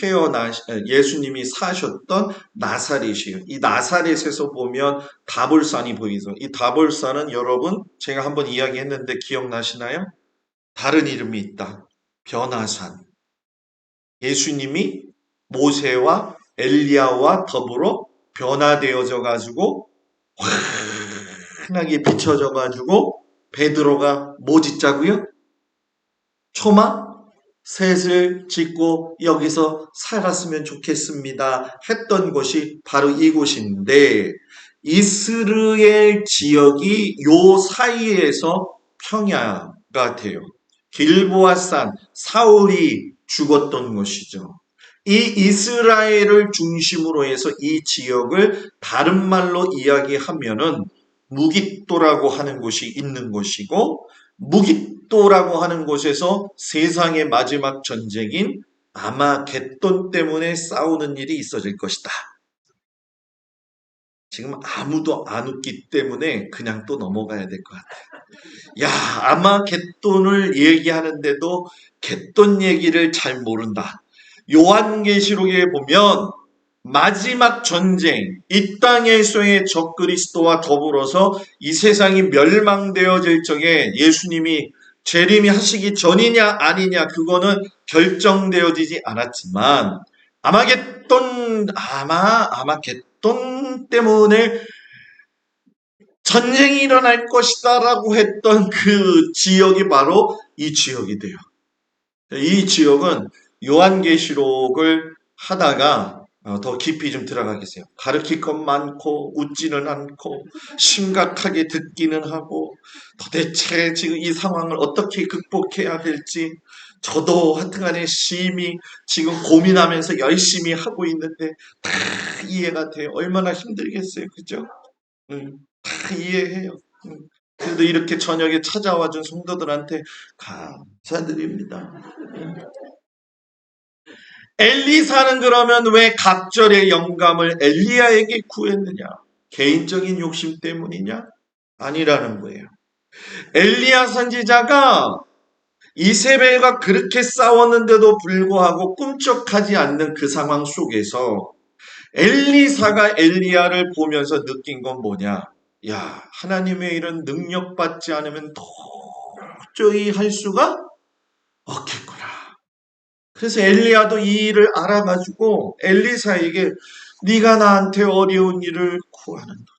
사셨던 나사렛이에요. 이 나사렛에서 보면 다볼산이 보이죠. 이 다볼산은 여러분 제가 한번 이야기했는데 기억나시나요? 다른 이름이 있다. 변화산. 예수님이 모세와 엘리야와 더불어 변화되어져 가지고 환하게 비춰져 가지고 베드로가 뭐 짓자고요? 초마 셋을 짓고 여기서 살았으면 좋겠습니다 했던 곳이 바로 이곳인데 이스라엘 지역이 요 사이에서 평야가 돼요. 길보아산 사울이 죽었던 곳이죠. 이 이스라엘을 중심으로 해서 이 지역을 다른 말로 이야기하면은 무깃도라고 하는 곳이 있는 곳이고 무깃도라고 하는 곳에서 세상의 마지막 전쟁인 아마겟돈 때문에 싸우는 일이 있어질 것이다. 지금 아무도 안 웃기 때문에 그냥 또 넘어가야 될 것 같아요. 야, 아마겟돈을 얘기하는데도 겟돈 얘기를 잘 모른다. 요한계시록에 보면 마지막 전쟁, 이 땅에서의 적그리스도와 더불어서 이 세상이 멸망되어질 적에 예수님이 재림이 하시기 전이냐 아니냐 그거는 결정되어지지 않았지만 아마겟돈 때문에 전쟁이 일어날 것이다라고 했던 그 지역이 바로 이 지역이 돼요. 이 지역은 요한계시록을 하다가 더 깊이 좀 들어가겠어요. 가르칠 것 많고 웃지는 않고 심각하게 듣기는 하고 도대체 지금 이 상황을 어떻게 극복해야 될지 저도 하여튼간에 심히 지금 고민하면서 열심히 하고 있는데 다 이해가 돼요. 얼마나 힘들겠어요. 그죠? 다 이해해요. 그래도 이렇게 저녁에 찾아와준 성도들한테 감사드립니다. 엘리사는 그러면 왜 갑절의 영감을 엘리야에게 구했느냐? 개인적인 욕심 때문이냐? 아니라는 거예요. 엘리야 선지자가 이세벨과 그렇게 싸웠는데도 불구하고 꿈쩍하지 않는 그 상황 속에서 엘리사가 엘리야를 보면서 느낀 건 뭐냐? 야, 하나님의 일은 능력받지 않으면 도저히 할 수가 없겠구나. 그래서 엘리야도 이 일을 알아가지고 엘리사에게 네가 나한테 어려운 일을 구하는도다.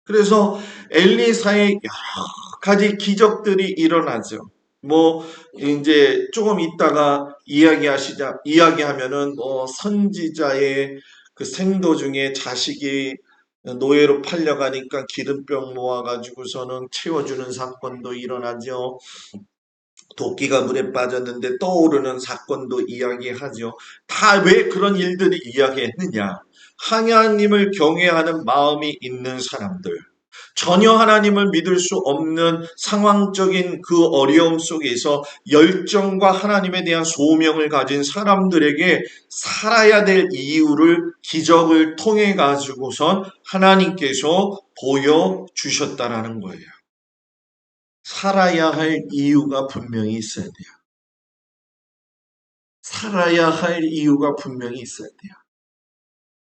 그래서 엘리사의 여러 가지 기적들이 일어나죠. 뭐 이제 조금 있다가 이야기하면은 뭐 선지자의 그 생도 중에 자식이 노예로 팔려가니까 기름병 모아가지고서는 채워주는 사건도 일어나죠. 도끼가 물에 빠졌는데 떠오르는 사건도 이야기하죠. 다 왜 그런 일들이 이야기했느냐? 하나님을 경외하는 마음이 있는 사람들. 전혀 하나님을 믿을 수 없는 상황적인 그 어려움 속에서 열정과 하나님에 대한 소명을 가진 사람들에게 살아야 될 이유를 기적을 통해 가지고선 하나님께서 보여주셨다라는 거예요. 살아야 할 이유가 분명히 있어야 돼요. 살아야 할 이유가 분명히 있어야 돼요.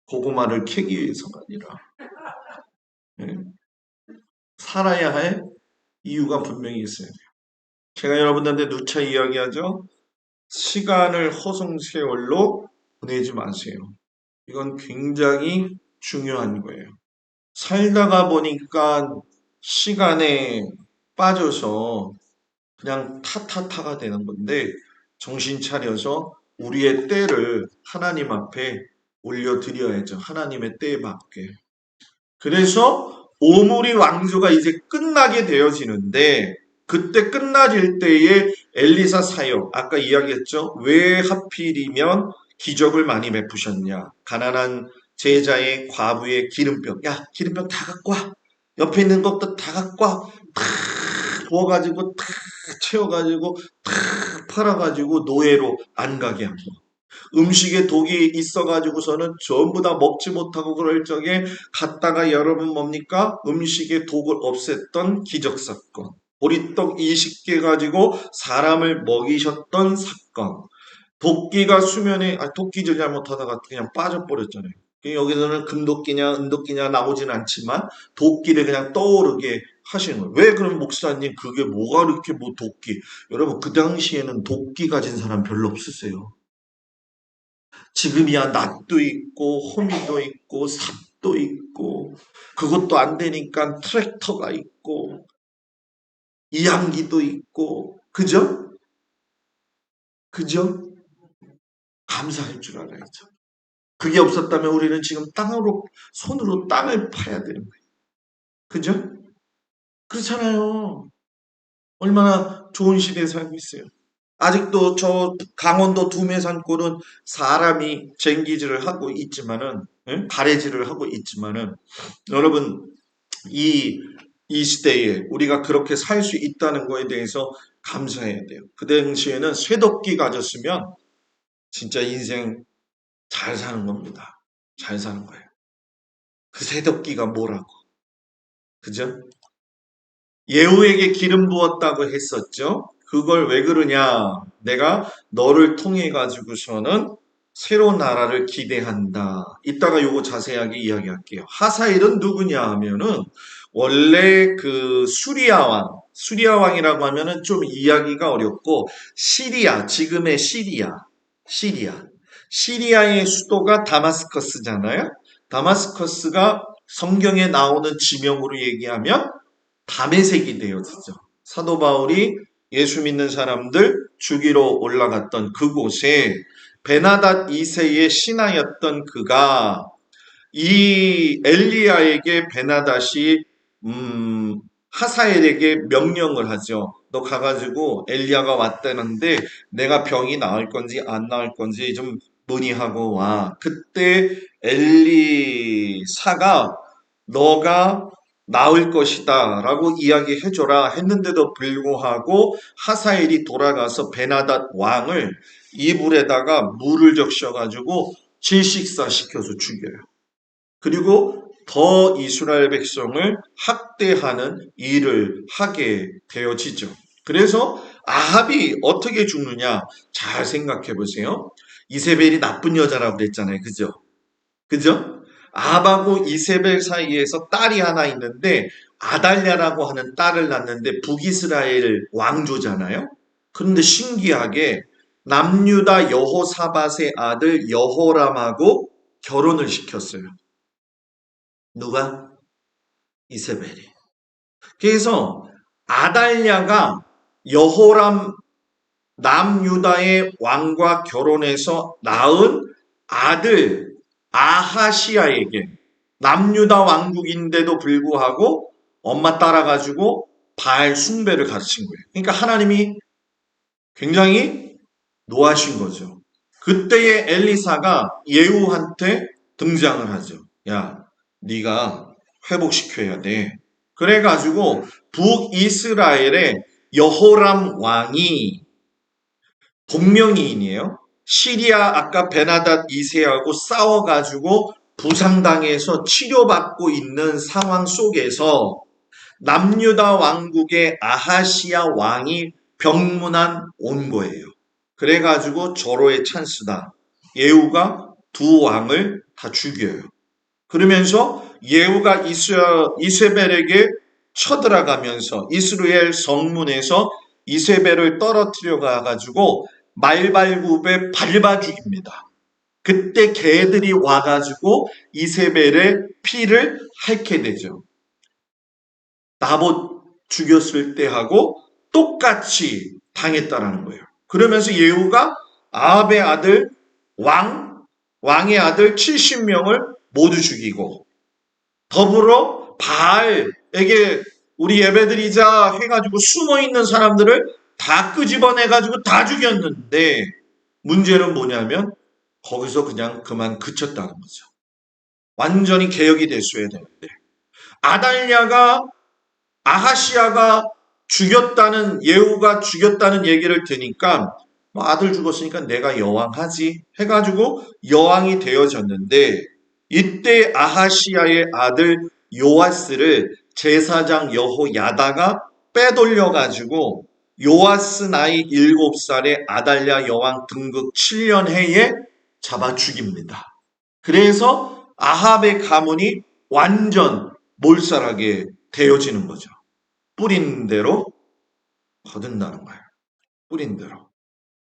고구마를 캐기 위해서가 아니라 예, 살아야 할 이유가 분명히 있어야 돼요. 제가 여러분들한테 누차 이야기하죠. 시간을 허송세월로 보내지 마세요. 이건 굉장히 중요한 거예요. 살다가 보니까 시간에 빠져서 그냥 타타타가 되는 건데 정신 차려서 우리의 때를 하나님 앞에 올려드려야죠. 하나님의 때에 맞게. 그래서 오므리 왕조가 이제 끝나게 되어지는데 그때 끝나질 때에 엘리사 사역, 아까 이야기했죠. 왜 하필이면 기적을 많이 베푸셨냐. 가난한 제자의 과부의 기름병. 야, 기름병 다 갖고 와. 옆에 있는 것도 다 갖고 와. 탁 부어가지고 탁 채워가지고 탁 팔아가지고 노예로 안 가게 하고. 음식에 독이 있어가지고서는 전부 다 먹지 못하고 그럴 적에 갔다가 여러분 뭡니까? 음식에 독을 없앴던 기적사건. 보리떡 20개 가지고 사람을 먹이셨던 사건. 도끼가 수면에, 도끼질 잘못하다가 그냥 빠져버렸잖아요. 여기서는 금도끼냐, 은도끼냐 나오진 않지만 도끼를 그냥 떠오르게 하시는 거예요. 왜 그럼 목사님 그게 뭐가 이렇게 뭐 도끼? 여러분 그 당시에는 도끼 가진 사람 별로 없었어요. 지금이야 낫도 있고 호미도 있고 삽도 있고 그것도 안 되니까 트랙터가 있고 이양기도 있고 그죠? 그죠? 감사할 줄 알아야죠. 그게 없었다면 우리는 지금 손으로 땅을 파야 되는 거예요. 그죠? 그렇잖아요. 얼마나 좋은 시대에 살고 있어요. 아직도 저 강원도 두메산골은 사람이 쟁기질을 하고 있지만은, 예? 가래질을 하고 있지만은, 여러분, 이, 이 시대에 우리가 그렇게 살 수 있다는 거에 대해서 감사해야 돼요. 그 당시에는 쇠도끼 가졌으면 진짜 인생 잘 사는 겁니다. 잘 사는 거예요. 그 쇠도끼가 뭐라고. 그죠? 예후에게 기름 부었다고 했었죠. 그걸 왜 그러냐? 내가 너를 통해 가지고서는 새로운 나라를 기대한다. 이따가 요거 자세하게 이야기할게요. 하사엘은 누구냐 하면은 원래 그 수리아 왕이라고 하면은 좀 이야기가 어렵고 시리아, 지금의 시리아. 시리아의 수도가 다마스커스잖아요. 다마스커스가 성경에 나오는 지명으로 얘기하면 밤의 색이 되어지죠. 사도 바울이 예수 믿는 사람들 죽이러 올라갔던 그곳에 베나닷 2세의 신하였던 그가 이 엘리야에게 베나닷이 하사엘에게 명령을 하죠. 너 가가지고 엘리야가 왔다는데 내가 병이 나을 건지 안 나을 건지 좀 문의하고 와. 그때 엘리사가 너가 나을 것이다 라고 이야기해줘라 했는데도 불구하고 하사엘이 돌아가서 베나닷 왕을 이불에다가 물을 적셔가지고 질식사 시켜서 죽여요. 그리고 더 이스라엘 백성을 학대하는 일을 하게 되어지죠. 그래서 아합이 어떻게 죽느냐 잘 생각해 보세요. 이세벨이 나쁜 여자라고 그랬잖아요. 그죠? 그죠? 아합하고 이세벨 사이에서 딸이 하나 있는데 아달랴라고 하는 딸을 낳는데 북이스라엘 왕조잖아요. 그런데 신기하게 남유다 여호사밧의 아들 여호람하고 결혼을 시켰어요. 누가? 이세벨이. 그래서 아달랴가 여호람 남유다의 왕과 결혼해서 낳은 아들 아하시아에게 남유다 왕국인데도 불구하고 엄마 따라가지고 바알 숭배를 가르친 거예요. 그러니까 하나님이 굉장히 노하신 거죠. 그때의 엘리사가 예후한테 등장을 하죠. 야, 네가 회복시켜야 돼. 그래가지고 북이스라엘의 여호람 왕이 복명이인이에요. 시리아 아까 베나닷 2세하고 싸워가지고 부상당해서 치료받고 있는 상황 속에서 남유다 왕국의 아하시아 왕이 병문안 온 거예요. 그래가지고 절호의 찬스다. 예후가 두 왕을 다 죽여요. 그러면서 예후가 이세벨에게 쳐들어가면서 이스라엘 성문에서 이세벨을 떨어뜨려 가가지고 말발굽에 밟아 죽입니다. 그때 개들이 와가지고 이세벨의 피를 핥게 되죠. 나봇 죽였을 때하고 똑같이 당했다라는 거예요. 그러면서 예후가 아합의 아들 왕의 아들 70명을 모두 죽이고 더불어 바알에게 우리 예배드리자 해가지고 숨어있는 사람들을 다 끄집어내가지고 다 죽였는데 문제는 뭐냐면 거기서 그냥 그만 그쳤다는 거죠. 완전히 개혁이 됐어야 되는데 아달랴가 아하시아가 죽였다는 예후가 죽였다는 얘기를 드니까 뭐 아들 죽었으니까 내가 여왕하지 해가지고 여왕이 되어졌는데 이때 아하시아의 아들 요아스를 제사장 여호야다가 빼돌려가지고 요아스 나이 7살에 아달랴 여왕 등극 7년 해에 잡아 죽입니다. 그래서 아합의 가문이 완전 몰살하게 되어지는 거죠. 뿌린 대로 거둔다는 거예요. 뿌린 대로.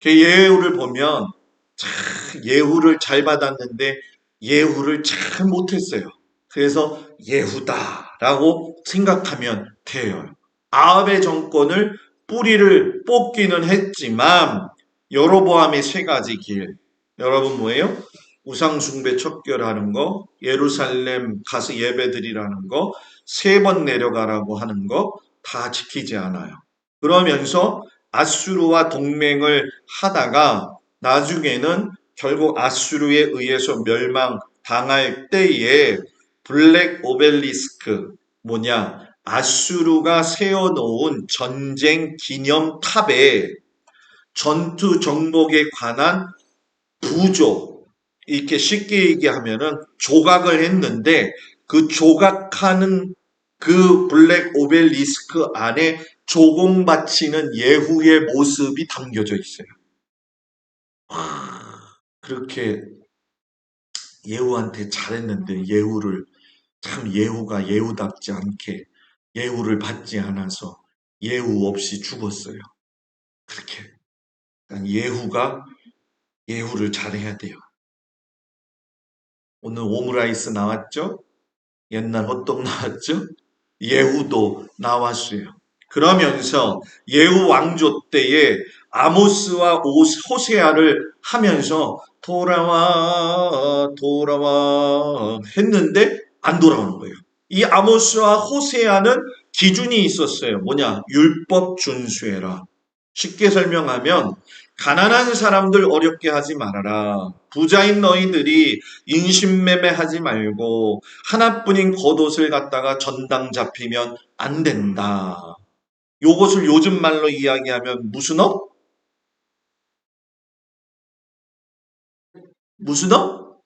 예후를 보면 참 예후를 잘 받았는데 예후를 잘 못했어요. 그래서 예후다라고 생각하면 돼요. 아합의 정권을 뿌리를 뽑기는 했지만 여로보암의 세 가지 길. 여러분 뭐예요? 우상숭배 척결하는 거, 예루살렘 가서 예배드리라는 거, 3번 내려가라고 하는 거 다 지키지 않아요. 그러면서 아수르와 동맹을 하다가 나중에는 결국 아수르에 의해서 멸망당할 때에 블랙 오벨리스크 뭐냐 아수르가 세워놓은 전쟁 기념탑에 전투 정복에 관한 부조 이렇게 쉽게 얘기하면은 조각을 했는데 그 조각하는 그 블랙 오벨리스크 안에 조공 바치는 예후의 모습이 담겨져 있어요. 그렇게 예후한테 잘했는데 예후를 참 예후가 예후답지 않게 예후를 받지 않아서 예후 없이 죽었어요. 그렇게 그러니까 예후가 예후를 잘해야 돼요. 오늘 오므라이스 나왔죠? 옛날 호떡 나왔죠? 예후도 나왔어요. 그러면서 예후 왕조 때에 아모스와 호세아를 하면서 돌아와 돌아와 했는데 안 돌아오는 거예요. 이 아모스와 호세아는 기준이 있었어요. 뭐냐? 율법 준수해라. 쉽게 설명하면 가난한 사람들 어렵게 하지 말아라. 부자인 너희들이 인신매매 하지 말고 하나뿐인 겉옷을 갖다가 전당 잡히면 안 된다. 요것을 요즘 말로 이야기하면 무슨 업? 무슨 업?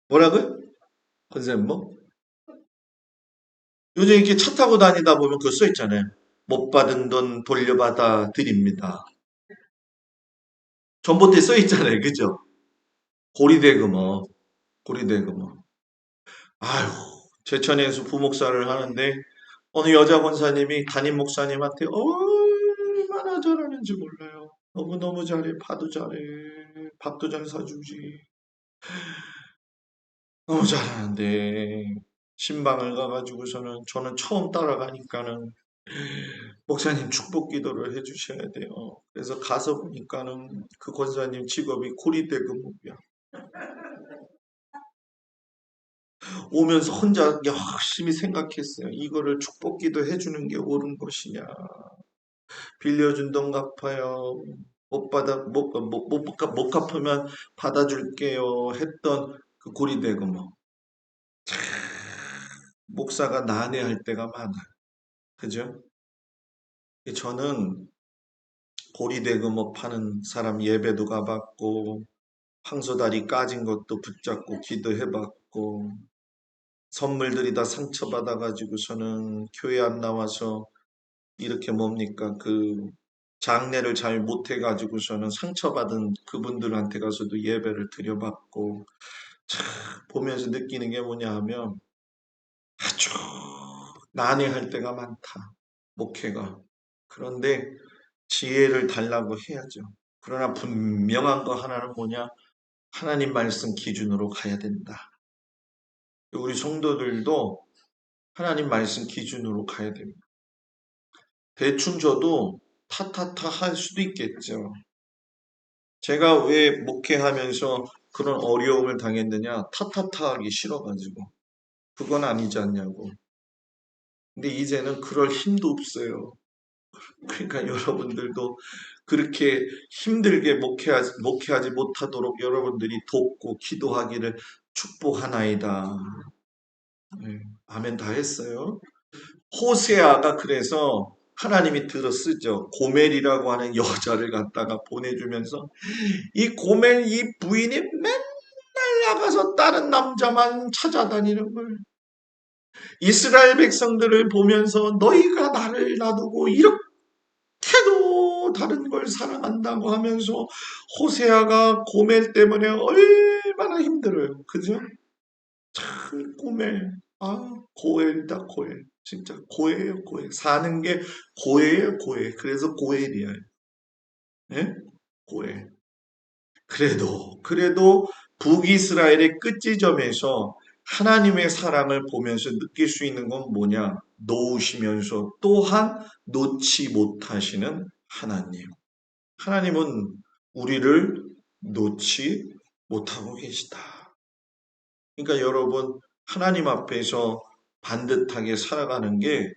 뭐라고요? 선생님 뭐? 요즘 이렇게 차 타고 다니다 보면 그거 써 있잖아요. 못 받은 돈 돌려받아 드립니다. 전봇대 써 있잖아요. 그죠? 고리대금어. 고리대금어. 아휴, 제천에서 부목사를 하는데 어느 여자 권사님이 담임 목사님한테 얼마나 잘하는지 몰라요. 너무너무 잘해. 파도 잘해. 밥도 잘 사주지. 너무 잘하는데 신방을 가가지고서는 저는 처음 따라가니까는 목사님 축복 기도를 해주셔야 돼요. 그래서 가서 보니까는 그 권사님 직업이 고리대금목이야. 오면서 혼자 열심히 생각했어요. 이거를 축복 기도 해주는 게 옳은 것이냐. 빌려준 돈 갚아요. 못 갚으면 받아줄게요. 했던 그 고리대금목. 목사가 난해할 때가 많아요. 그죠? 저는 고리대금업 파는 사람 예배도 가봤고, 황소다리 까진 것도 붙잡고 기도해봤고, 선물들이 다 상처받아가지고서는 교회 안 나와서 이렇게 뭡니까, 장례를 잘 못해가지고서는 상처받은 그분들한테 가서도 예배를 드려봤고, 참 보면서 느끼는 게 뭐냐 하면 아주 난해할 때가 많다. 목회가. 그런데 지혜를 달라고 해야죠. 그러나 분명한 거 하나는 뭐냐? 하나님 말씀 기준으로 가야 된다. 우리 성도들도 하나님 말씀 기준으로 가야 됩니다. 대충 저도 타타타 할 수도 있겠죠. 제가 왜 목회하면서 그런 어려움을 당했느냐? 타타타 하기 싫어가지고. 그건 아니지 않냐고. 근데 이제는 그럴 힘도 없어요. 그러니까 여러분들도 그렇게 힘들게 목회하지 못하도록 여러분들이 돕고 기도하기를 축복하나이다. 네, 아멘 다 했어요. 호세아가 그래서 하나님이 들어쓰죠. 고멜이라고 하는 여자를 갖다가 보내주면서 이 고멜 이 부인이 맨날 나가서 다른 남자만 찾아다니는 걸 이스라엘 백성들을 보면서 너희가 나를 놔두고 이렇게도 다른 걸 사랑한다고 하면서 호세아가 고멜 때문에 얼마나 힘들어요. 그죠? 참 고멜. 아 고엘이다 고엘. 진짜 고해요 고해. 사는 게 고해요 고해. 그래서 고엘이야. 예? 고해. 그래도 북이스라엘의 끝지점에서 하나님의 사랑을 보면서 느낄 수 있는 건 뭐냐? 놓으시면서 또한 놓지 못하시는 하나님. 하나님은 우리를 놓지 못하고 계시다. 그러니까 여러분, 하나님 앞에서 반듯하게 살아가는 게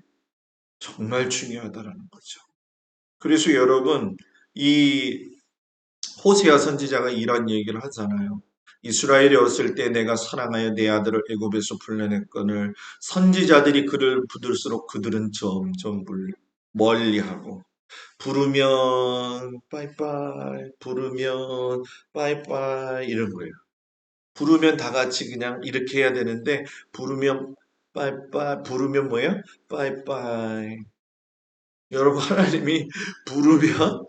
정말 중요하다는 거죠. 그래서 여러분, 이 호세아 선지자가 이런 얘기를 하잖아요. 이스라엘이 왔을 때 내가 사랑하여 내 아들을 애굽에서 불러냈거늘 선지자들이 그를 부를수록 그들은 점점 멀리하고 부르면 빠이빠이 부르면 빠이빠이 이런 거예요. 부르면 다 같이 그냥 이렇게 해야 되는데 부르면 빠이빠이 부르면 뭐예요? 빠이빠이. 여러분 하나님이 부르면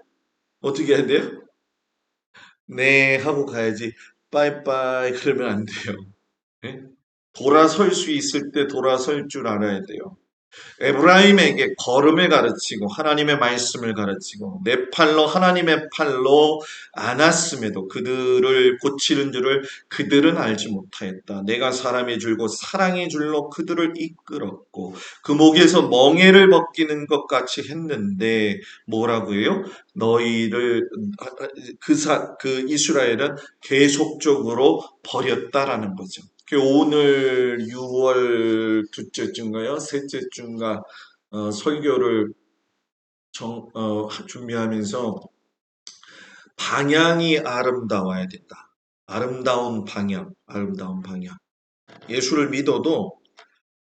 어떻게 해야 돼요? 네 하고 가야지 빠이빠이 그러면 안 돼요. 예? 돌아설 수 있을 때 돌아설 줄 알아야 돼요. 에브라임에게 걸음을 가르치고 하나님의 말씀을 가르치고 내 팔로 하나님의 팔로 안았음에도 그들을 고치는 줄을 그들은 알지 못하였다. 내가 사람의 줄고 사랑의 줄로 그들을 이끌었고 그 목에서 멍에를 벗기는 것 같이 했는데 뭐라고 해요? 너희를 그 이스라엘은 계속적으로 버렸다라는 거죠. 오늘 6월 둘째 주인가요? 셋째 주인가 설교를 준비하면서 방향이 아름다워야 된다. 아름다운 방향, 아름다운 방향. 예수를 믿어도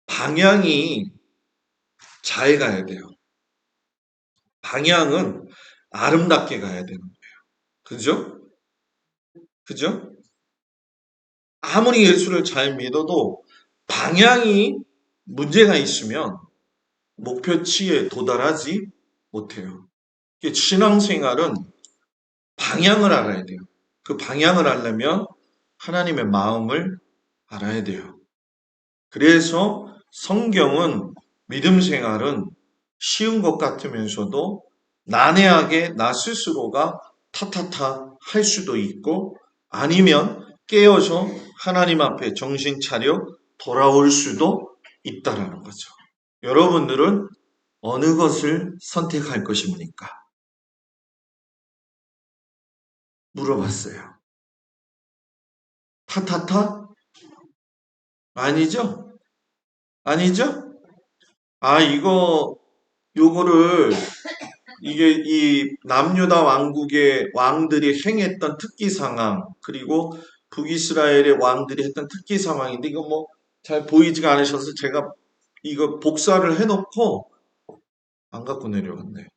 방향이 잘 가야 돼요. 방향은 아름답게 가야 되는 거예요. 그죠? 그죠? 아무리 예수를 잘 믿어도 방향이 문제가 있으면 목표치에 도달하지 못해요. 신앙생활은 방향을 알아야 돼요. 그 방향을 알려면 하나님의 마음을 알아야 돼요. 그래서 성경은 믿음 생활은 쉬운 것 같으면서도 난해하게 나 스스로가 타타타 할 수도 있고 아니면 깨어서 하나님 앞에 정신 차려 돌아올 수도 있다라는 거죠. 여러분들은 어느 것을 선택할 것입니까? 물어봤어요. 타타타? 아니죠? 아니죠? 요거를, 이게 이 남유다 왕국의 왕들이 행했던 특기 상황, 그리고 북이스라엘의 왕들이 했던 특기 상황인데, 이거 뭐 잘 보이지가 않으셔서 제가 이거 복사를 해놓고 안 갖고 내려갔네.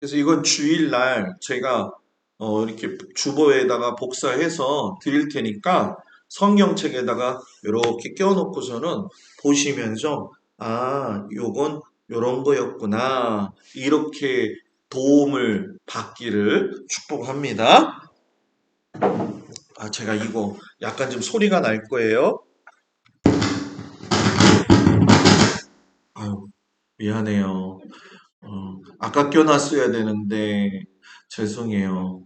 그래서 이건 주일날 제가 이렇게 주보에다가 복사해서 드릴 테니까 성경책에다가 이렇게 껴놓고서는 보시면서 아, 요건 요런 거였구나. 이렇게 도움을 받기를 축복합니다. 아, 제가 이거 약간 좀 소리가 날 거예요. 아유, 미안해요. 아까 껴놨어야 되는데 죄송해요.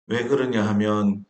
왜 그러냐 하면